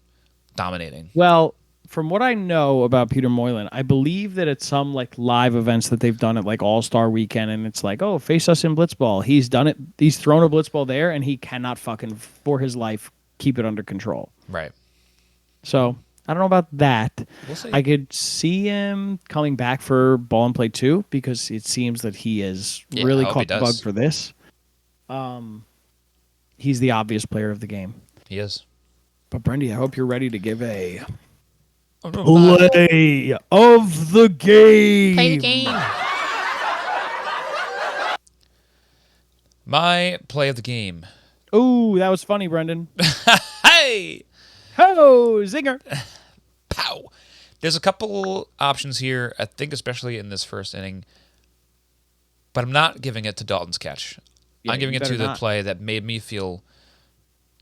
dominating.
Well, from what I know about Peter Moylan, I believe that at some like live events that they've done at like All-Star Weekend, and it's like, oh, face us in blitzball. He's done it. He's thrown a blitzball there, and he cannot fucking for his life keep it under control.
Right.
So I don't know about that.
We'll see.
I could see him coming back for Ball and Play 2 because it seems that he has
Yeah,
really
I hope
caught
he
the bug
does.
for this. He's the obvious player of the game.
He is.
But Brendy, I hope you're ready to give a
Oh, no,
play of the game.
Play the game. My play of the game.
Ooh, that was funny, Brendan.
Hey!
Ho, zinger.
Pow! There's a couple options here, I think especially in this first inning, but I'm not giving it to Dalton's catch.
Yeah,
I'm giving
you
it to
better
the
not.
play that made me feel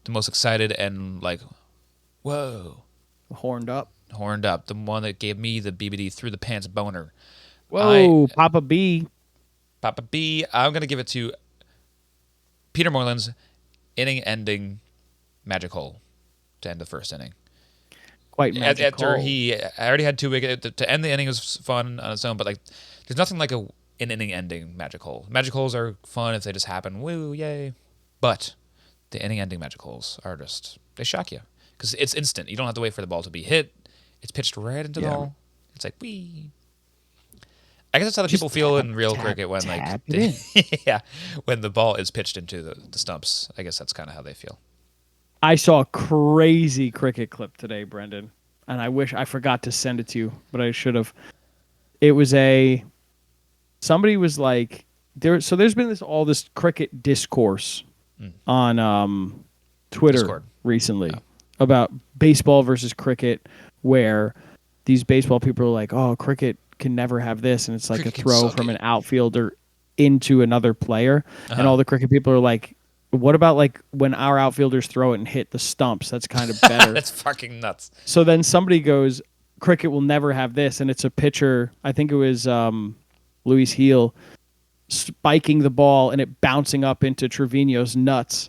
the most excited and like, whoa,
Horned up.
horned up. The one that gave me the BBD through the pants boner.
Whoa, Papa B.
Papa B, I'm going to give it to Peter Moylan's inning-ending magic hole to end the first inning.
Quite magical.
After I already had 2 wickets. To end the inning was fun on its own, but like, there's nothing like an inning-ending magic hole. Magic holes are fun if they just happen. Woo, yay. But the inning-ending magic holes are just, they shock you. Because it's instant. You don't have to wait for the ball to be hit. It's pitched right into the hole. It's like, wee. I guess that's how the people feel in real cricket when
tap
like,
it
yeah, when the ball is pitched into the stumps. I guess that's kind of how they feel.
I saw a crazy cricket clip today, Brendan, and I wish I forgot to send it to you, but I should have. It was somebody was like there. So there's been this cricket discourse on Twitter
Discord.
recently about baseball versus cricket, where these baseball people are like, "Oh, cricket can never have this," and it's like
Cricket
a
can
throw
suck
from
it.
an outfielder into another player, and all the cricket people are like, what about like when our outfielders throw it and hit the stumps? That's kind of better.
That's fucking nuts.
So then somebody goes, cricket will never have this, and it's a pitcher. I think it was Luis Heel spiking the ball and it bouncing up into Trevino's nuts.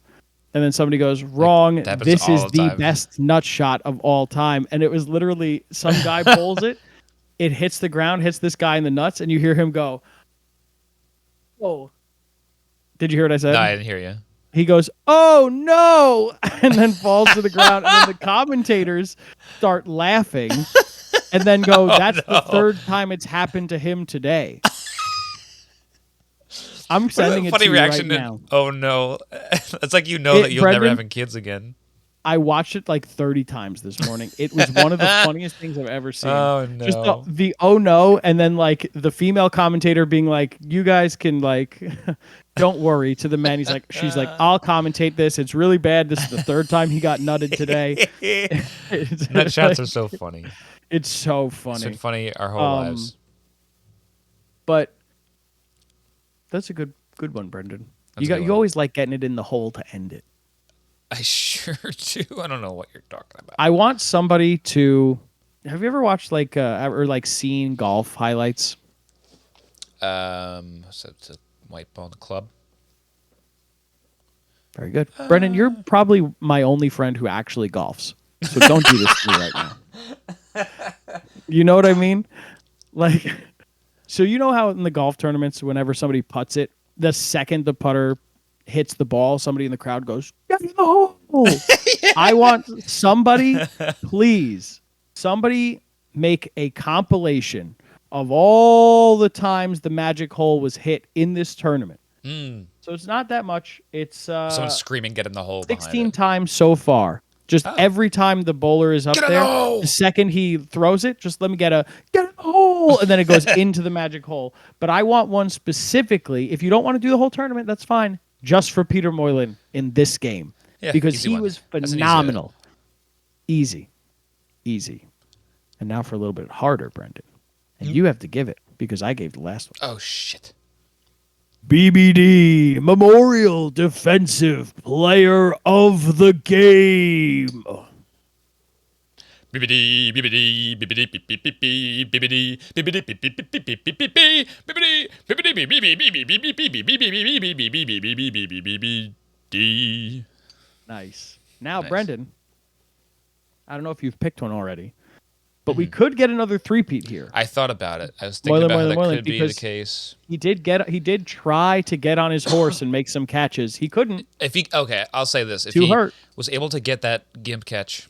And then somebody goes, wrong.
That happens
This
all
is
the
the
time.
best nut shot of all time. And it was literally some guy pulls it, it hits the ground, hits this guy in the nuts, and you hear him go, "Oh." Did you hear what I said?
No, I didn't hear you.
He goes, "Oh no," and then falls to the ground. And then the commentators start laughing and then go, "That's the third time it's happened to him today." I'm sending it
Funny
to you
reaction
right
to,
now.
oh no. It's like you know that you'll never
Brendan,
having kids again.
I watched it like 30 times this morning. It was one of the funniest things I've ever seen.
Oh, no.
Just the oh no, and then like the female commentator being like, "You guys can like, don't worry." To the men, she's like, "I'll commentate this. It's really bad. This is the third time he got nutted today."
Nut shots are so funny.
It's so
It's
funny.
been funny our whole lives.
But that's a good one, Brendan.
That's a good
You
one.
always like getting it in the hole to end it.
I sure do. I don't know what you're talking about.
I want somebody to. Have you ever watched like or like seen golf highlights?
So it's a white ball in the club.
Very good, Brendan. You're probably my only friend who actually golfs. So don't do this to me right now. You know what I mean? Like, so you know how in the golf tournaments, whenever somebody putts it, the second the putter hits the ball, somebody in the crowd goes, "Get in the hole." I want somebody, please, somebody make a compilation of all the times the magic hole was hit in this tournament. So it's not that much. It's
Someone screaming, "Get in the hole!" behind
16
it.
times so far. Just
Oh,
every time the bowler is up
get in the
there, the
hole!
second he throws it, just let me get in the hole, and then it goes into the magic hole. But I want one specifically. If you don't want to do the whole tournament, that's fine. Just for Peter Moylan in this game
Yeah,
because
easy
he
one.
was
That's an easy edit.
phenomenal. Easy, easy. And now for a little bit harder, Brendan. And you have to give it because I gave the last one.
Oh shit!
BBD Memorial Defensive Player of the Game.
BBD, BBD, BBD, BBD, BBD, BBD, BBD, BBD.
Nice. Now,
Nice.
Brendan, I don't know if you've picked one already, but we could get another three-peat here.
I thought about it. I was thinking about how that could be the case.
He did try to get on his horse and make some catches. He couldn't.
Okay, I'll say this: if
Too
he
hurt.
was able to get that gimp catch,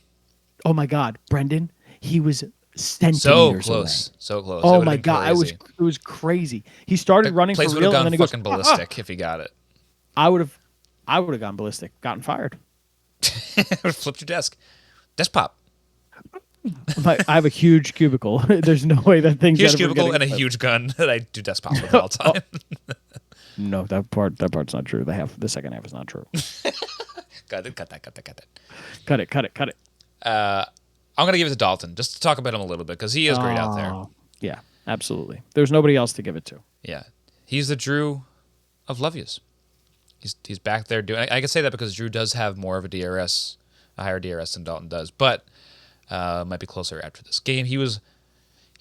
Oh my God, Brendan, he was
so
centimeters
close,
away.
so close.
Oh my God, it was crazy. He started running for
Place would
real,
have
and then
gone
he
fucking
goes,
ballistic if he got it.
I would have gone ballistic, gotten fired.
Flipped your desk. Desk pop.
I have a huge cubicle. There's no way that thing's
Huge
ever
cubicle
getting
and a
flipped.
huge gun that I do desk pop with all the time.
No, that part's not true. The second half is not true.
Cut that.
Cut it.
I'm gonna give it to Dalton just to talk about him a little bit because he is great out there.
Yeah, absolutely. There's nobody else to give it to.
Yeah, he's the Drew of Love Yous. He's back there doing. I can say that because Drew does have more of a higher DRS than Dalton does, but might be closer after this game. He's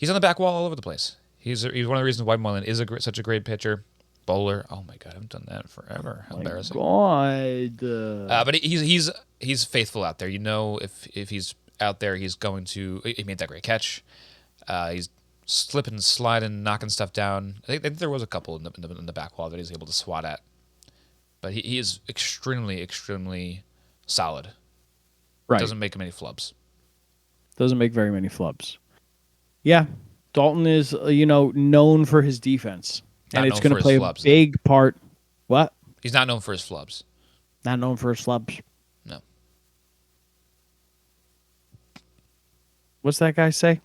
on the back wall all over the place. He's one of the reasons why Moylan is such a great pitcher. Bowler. Oh my God, I haven't done that in forever. How embarrassing.
God.
But he's faithful out there. You know, if he's out there, he's going to. He made that great catch. He's slipping, sliding, knocking stuff down. I think there was a couple in the back wall that he's able to swat at. But he is extremely, extremely solid.
Right.
Doesn't make him any flubs.
Doesn't make very many flubs. Yeah. Dalton is, known for his defense.
Not
and it's
known
going to
for his
play a
flubs,
big part. What?
He's not known for his flubs.
Not known for his flubs.
No.
What's that guy say?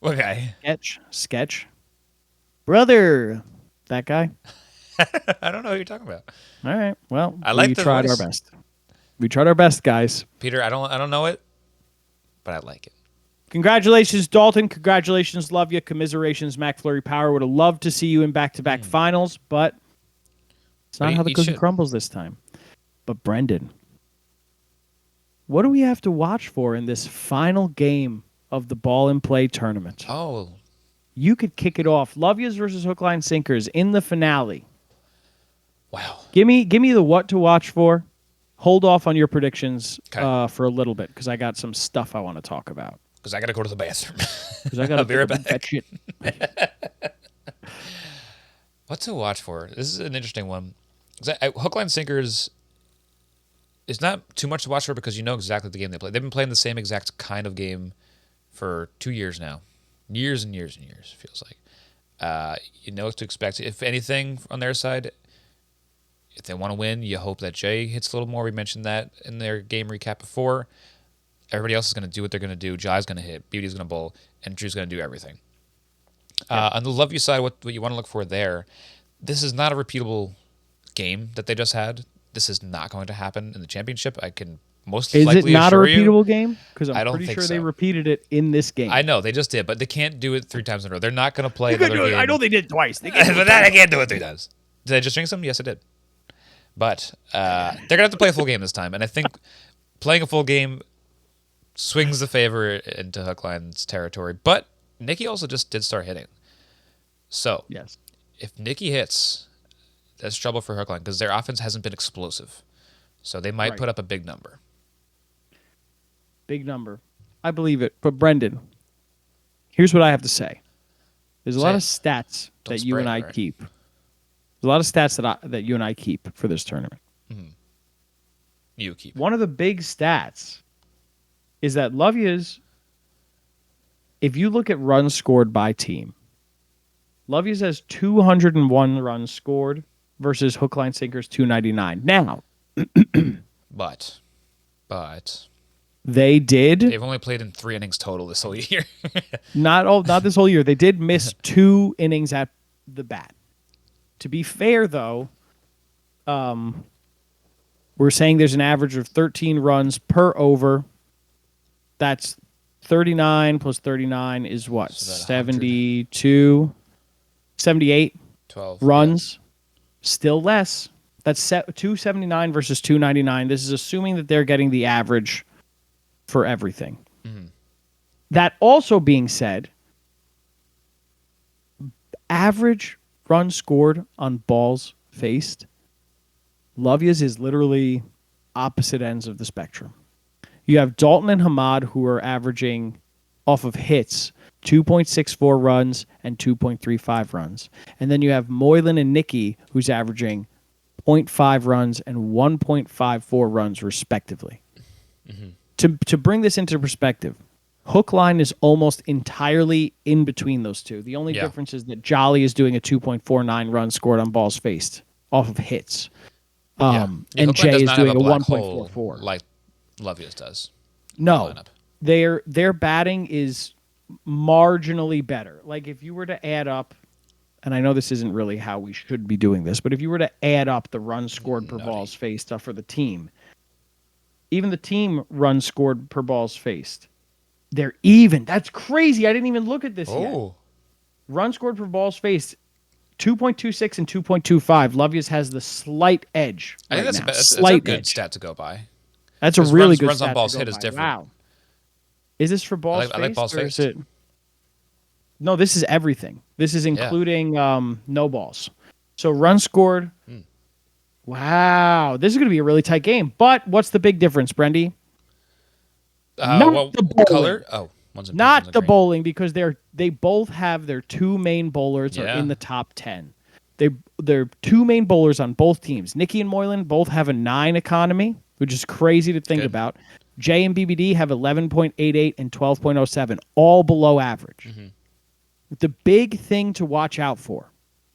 What guy?
Sketch. Brother. That guy?
I don't know who you're talking about.
All right. Well,
I like
we
the
tried
voice.
our best. We tried our best, guys.
Peter, I don't know it, but I like it.
Congratulations, Dalton. Congratulations, love you. Commiserations, McFlurry Power. Would have loved to see you in back-to-back finals, but it's not how the cookie crumbles this time. But Brendan, what do we have to watch for in this final game of the Ball and Play tournament?
Oh,
You could kick it off. Love Yous versus Hookline Sinkers in the finale.
wow.
Give me the what to watch for. Hold off on your predictions
Okay.
for a little bit because I got some stuff I want to talk about.
Because I got to go to the bathroom.
Because I got to
be right back.
that shit.
What to watch for? This is an interesting one. Hookline Sinkers is not too much to watch for because you know exactly the game they play. They've been playing the same exact kind of game for 2 years now. Years and years and years, it feels like. You know what to expect. If anything, on their side, if they want to win, you hope that Jay hits a little more. We mentioned that in their game recap before. Everybody else is going to do what they're going to do. Jai's going to hit, Beauty's going to bowl, and Drew's going to do everything. On the Love You side, what you want to look for there, this is not a repeatable game that they just had. This is not going to happen in the championship. I can most likely
Is it not a
assure you.
repeatable game? Because
I
I'm
don't
pretty
think
sure they
so.
repeated it in this game.
I know, they just did, but they can't do it 3 times in a row. They're not going to play another game.
I know they did it twice. They
But that I can't do it 3 times. Did I just jinx them? Yes, I did. But they're going to have to play a full game this time. And I think playing a full game swings the favor into Hookline's territory. But Nikki also just did start hitting. So
Yes.
if Nikki hits, that's trouble for Hookline because their offense hasn't been explosive. So they might
Right.
put up a big number.
Big number. I believe it. But Brendan, here's what I have to say. There's a lot
Say
of
it.
stats
Don't
that you
spray
and
it,
I
right?
keep. There's a lot of stats that you and I keep for this tournament.
You keep.
One of the big stats is that Lovia's, if you look at runs scored by team, Lovia's has 201 runs scored versus Hookline Sinker's 299. Now,
But
they did
they've only played in 3 innings total this whole year.
not this whole year. They did miss 2 innings at the bat. To be fair, though, we're saying there's an average of 13 runs per over. That's 39 plus 39 is what?
So about
72, 78
12
runs. Still less. That's 279 versus 299. This is assuming that they're getting the average for everything. That also being said, average runs scored on balls faced, Lovia's is literally opposite ends of the spectrum. You have Dalton and Hamad who are averaging off of hits 2.64 runs and 2.35 runs. And then you have Moylan and Nicky who's averaging 0.5 runs and 1.54 runs respectively. To bring this into perspective, Hookline is almost entirely in between those two. The only difference is that Jolly is doing a 2.49 run scored on balls faced off of hits. And
Hookline
Jay
does
is
not have
doing
a
a
black hole
1.44.
like Lovia's does.
No,
Lineup.
their batting is marginally better. Like if you were to add up, and I know this isn't really how we should be doing this, but if you were to add up the runs scored per balls faced for the team, even the team runs scored per balls faced, they're even. That's crazy. I didn't even look at this yet. Runs scored per balls faced, 2.26 and 2.25. Lovia's has the slight edge.
I think
right
that's,
now.
that's a
Slight
good
edge.
stat to go by.
That's a
'Cause
really good
runs
stat
on balls
to go
hit is
by.
different.
Wow. Is this for balls
I like
faced?
balls
or is
faced.
it? No, this is everything. This is including no balls. So run scored. Wow. This is going to be a really tight game. But what's the big difference, Brendy? Not the bowling.
Color? Oh, one's in pink, one's
Not
in
the
green.
bowling because they both have their 2 main bowlers are in the top 10. They're 2 main bowlers on both teams. Nicky and Moylan both have a 9 economy, which is crazy to think about. Jay and BBD have 11.88 and 12.07, all below average. The big thing to watch out for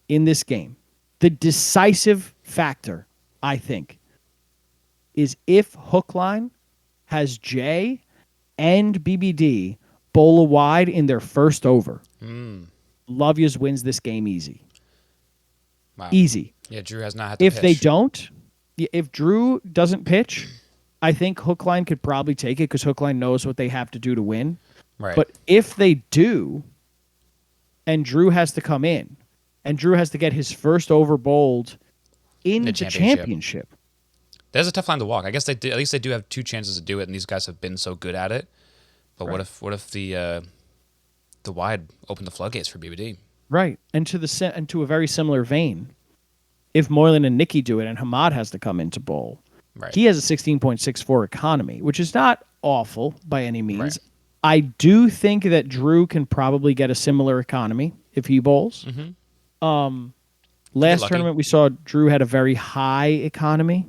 in this game, the decisive factor, I think, is if Hookline has Jay and BBD bowl a wide in their first over. Lovia's wins this game easy.
Wow.
Easy.
Yeah, Drew has not had to
If
pitch.
they don't, if Drew doesn't pitch, I think Hookline could probably take it because Hookline knows what they have to do to win.
Right.
But if they do, and Drew has to come in, and Drew has to get his first over bowled in the championship.
That's a tough line to walk. I guess they do, at least they do have 2 chances to do it, and these guys have been so good at it. But what if the wide opened the floodgates for BBD?
Right. And to a very similar vein, if Moylan and Nicky do it and Hamad has to come into bowl, he has a 16.64 economy, which is not awful by any means. I do think that Drew can probably get a similar economy if he bowls. Last tournament we saw Drew had a very high economy,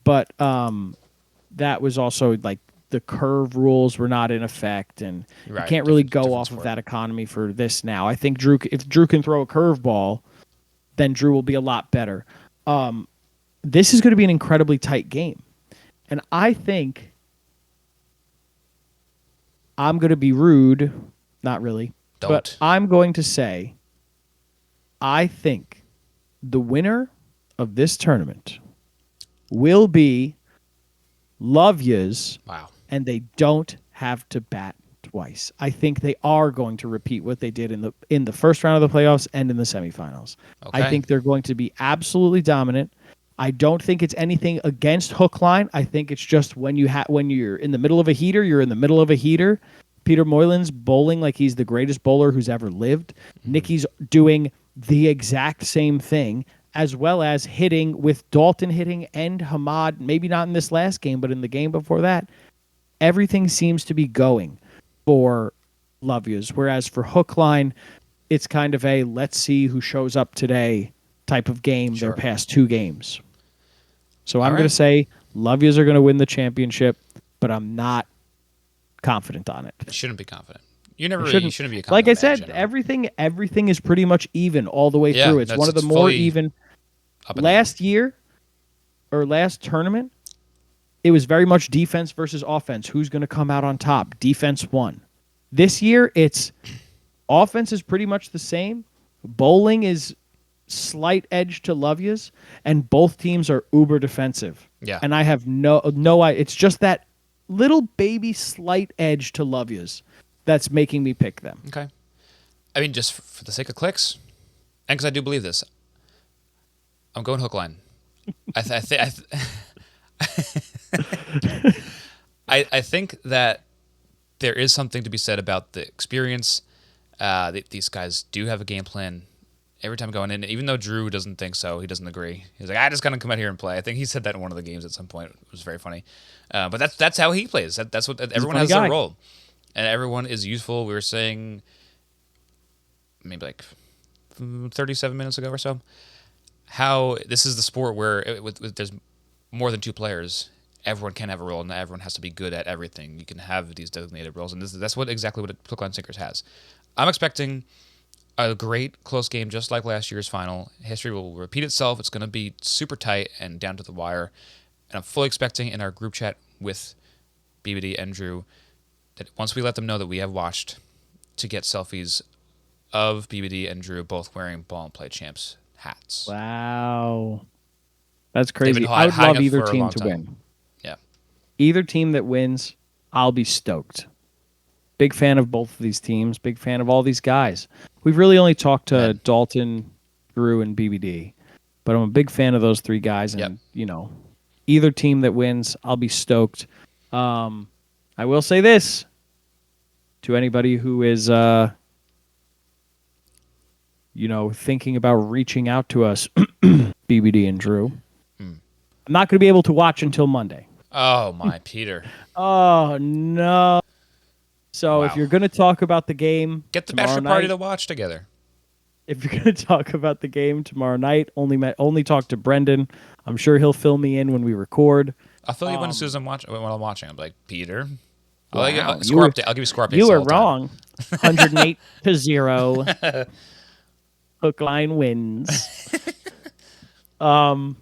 but that was also like the curve rules were not in effect, and you can't really go off of that economy for this now. I think if Drew can throw a curveball, then Drew will be a lot better. This is going to be an incredibly tight game, and I think I'm going to be rude, not really, but I'm going to say I think the winner of this tournament will be Lovia's.
Wow.
And they don't have to bat twice. I think they are going to repeat what they did in the first round of the playoffs and in the semifinals.
Okay.
I think they're going to be absolutely dominant. I don't think it's anything against Hookline. I think it's just when you're in the middle of a heater, you're in the middle of a heater. Peter Moylan's bowling like he's the greatest bowler who's ever lived. Nicky's doing the exact same thing, as well as hitting with Dalton hitting and Hamad, maybe not in this last game, but in the game before that. everything seems to be going for Love Yous. Whereas for Hookline, it's kind of a let's see who shows up today type of game their
Sure.
past 2 games. So
All
I'm going
right.
to say Love Yous are going to win the championship, but I'm not confident on it.
You shouldn't be confident.
I
You
shouldn't.
shouldn't be a
Like I
confident man in
said,
general.
everything is pretty much even all the way
Yeah,
through. It's one of the
it's
more
fully
even.
up in the air.
Last year or last tournament, it was very much defense versus offense. Who's going to come out on top? Defense won. This year, it's offense is pretty much the same. Bowling is slight edge to Love Yous, and both teams are uber defensive.
Yeah.
And I have it's just that little baby slight edge to Love Yous that's making me pick them.
Okay. I mean, just for the sake of clicks, and because I do believe this, I'm going Hookline. I think that there is something to be said about the experience. These guys do have a game plan every time going in, even though Drew doesn't think so. He doesn't agree. He's like, I just gotta come out here and play. I think he said that in one of the games at some point. It was very funny. But that's how he plays. That's what everyone has their role, and everyone is useful. We were saying maybe like 37 minutes ago or so how this is the sport where there's more than 2 players. Everyone can have a role, and everyone has to be good at everything. You can have these designated roles, and that's exactly what Hookline Sinkers has. I'm expecting a great close game, just like last year's final. History will repeat itself. It's going to be super tight and down to the wire. And I'm fully expecting in our group chat with BBD and Drew that once we let them know that we have watched, to get selfies of BBD and Drew both wearing Ball and Play Champs hats.
Wow. That's
They've
crazy.
been
I would love
hiding it
either
for a
team
long
to
time.
win.
Yeah.
Either team that wins, I'll be stoked. Big fan of both of these teams. Big fan of all these guys. We've really only talked to
Man.
Dalton, Drew, and BBD, but I'm a big fan of those 3 guys. And
Yep.
Either team that wins, I'll be stoked. I will say this to anybody who is, thinking about reaching out to us, BBD and Drew. I'm not going to be able to watch until Monday.
Oh, my Peter.
Oh, no. So
Wow.
if you're going to talk about the game
Get the
tomorrow
bachelor party
night,
to watch together.
if you're going to talk about the game tomorrow night, only talk to Brendan. I'm sure he'll fill me in when we record.
I'll fill you in as soon as I'm watching. When I'm watching, I'm like, Peter. I'll
Wow,
give you a score update.
You were
all the time.
wrong. 108-0. Hookline wins. But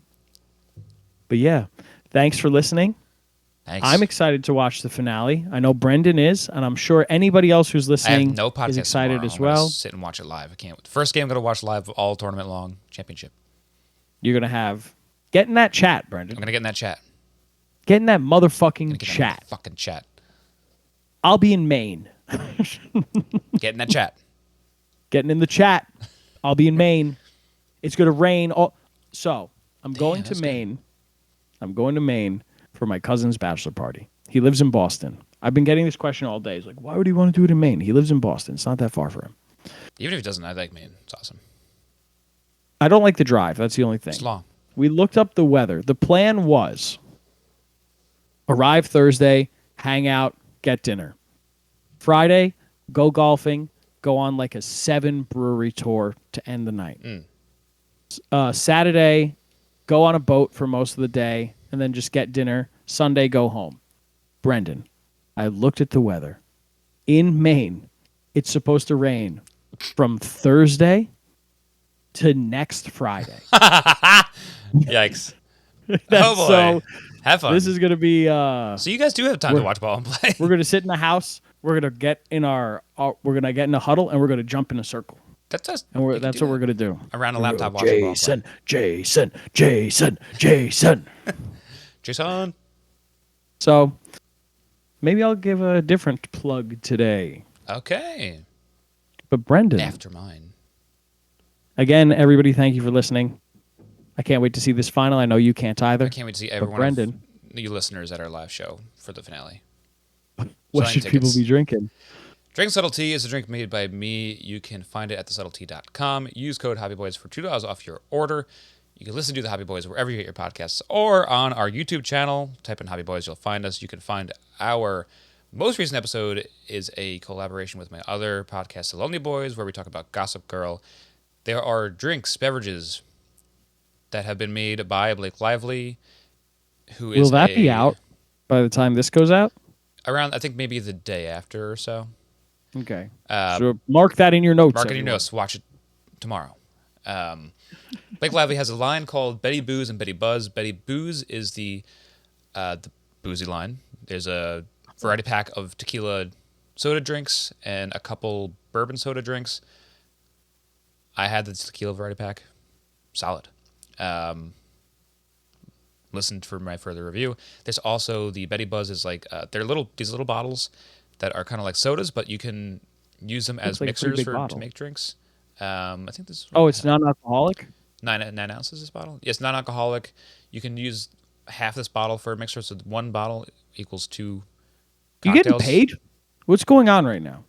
yeah, thanks for listening.
Thanks.
I'm excited to watch the finale. I know Brendan is, and I'm sure anybody else who's
I
listening
have no podcast
is excited
tomorrow.
as
I'm gonna
well.
sit and watch it live. I can't. First game I'm going to watch live all tournament long. Championship.
You're going to get in that chat,
I'm
Brendan.
going to get in that chat.
Get in that motherfucking
Get in
chat.
that fucking chat.
I'll be in Maine.
Get in that chat.
Getting in the chat. I'll be in Maine. It's going to rain. So I'm going to
that's
Maine. I'm going to Maine for my cousin's bachelor party. He lives in Boston. I've been getting this question all day. He's like, why would he want to do it in Maine? He lives in Boston. It's not that far for him.
Even if he doesn't, I like Maine. It's awesome.
I don't like the drive. That's the only thing.
It's long.
We looked up the weather. The plan was arrive Thursday, hang out, get dinner. Friday, go golfing, go on like a 7 brewery tour to end the night. Saturday, go on a boat for most of the day, and then just get dinner. Sunday, go home. Brendan, I looked at the weather. In Maine, it's supposed to rain from Thursday to next Friday.
Yikes. Oh, boy.
So
have fun.
this is going to be...
so you guys do have time to watch Ball and Play.
We're going to sit in the house. We're going to get in we're going to get in a huddle, and we're going to jump in a circle.
That's us.
And that's what we're going to do.
Around a laptop watching Ball and Play.
Jason.
Jason.
So maybe I'll give a different plug today.
Okay.
But Brendan,
After mine.
again, everybody, thank you for listening. I can't wait to see this final. I know you can't either.
I can't wait to see everyone
Brendan,
of you listeners at our live show for the finale.
what
Selling
should people
tickets.
be drinking?
Drink Subtlety is a drink made by me. You can find it at thesubtlety.com. Use code HobbyBoys for $2 off your order. You You can listen to the Hobby Boys wherever you get your podcasts or on our YouTube channel. Type in Hobby Boys, you'll find us. You can find our most recent episode is a collaboration with my other podcast, The Lonely Boys, where we talk about Gossip Girl. There are drinks, beverages that have been made by Blake Lively, who is
Will that be out by the time this goes out?
around, I think maybe the day after or so.
Okay. So mark that in your notes.
Mark it in your notes. Watch it tomorrow. Blake Lively has a line called Betty Booze and Betty Buzz. Betty Booze is the boozy line. There's a variety pack of tequila soda drinks and a couple bourbon soda drinks. I had the tequila variety pack. Solid. Listened for my further review. There's also the Betty Buzz is like they're these little bottles that are kind of like sodas, but you can use them as
like
mixers to make drinks. I think this.
Oh, it's non-alcoholic.
9 ounces this bottle. Yes, non-alcoholic. You can use half this bottle for a mixer, so one bottle equals 2 cocktails.
You getting paid? What's going on right now?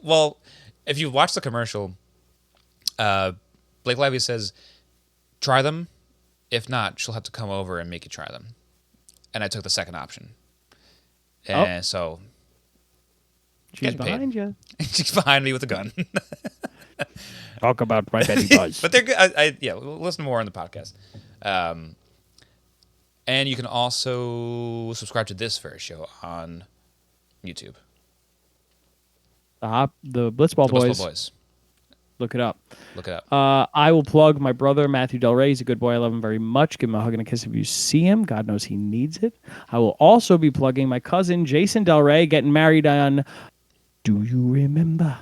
Well, if you watch the commercial, Blake Lively says, "Try them. If not, she'll have to come over and make you try them." And I took the second option, and so
she's behind you.
She's behind me with a gun.
Talk about my Betty Buzz.
But they're good. We'll listen more on the podcast. And you can also subscribe to this very show on YouTube.
The Blitzball Boys. Look it up. I will plug my brother, Matthew Del Rey. He's a good boy. I love him very much. Give him a hug and a kiss if you see him. God knows he needs it. I will also be plugging my cousin, Jason Del Rey, getting married on, do you remember,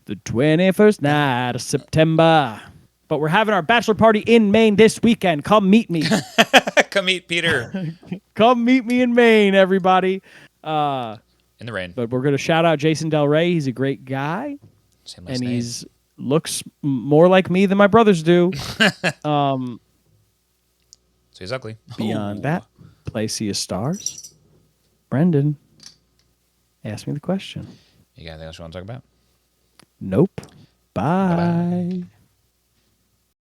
the 21st night of September. But we're having our bachelor party in Maine this weekend. Come meet me.
Come meet Peter.
Come meet me in Maine, everybody.
In the rain.
But we're going to shout out Jason Del Rey. He's a great guy.
Same last name.
He's looks more like me than my brothers do.
So he's ugly.
Beyond that, play Sea of Stars. Brendan, ask me the question.
You got anything else you want to talk about?
Nope. Bye.
Bye-bye.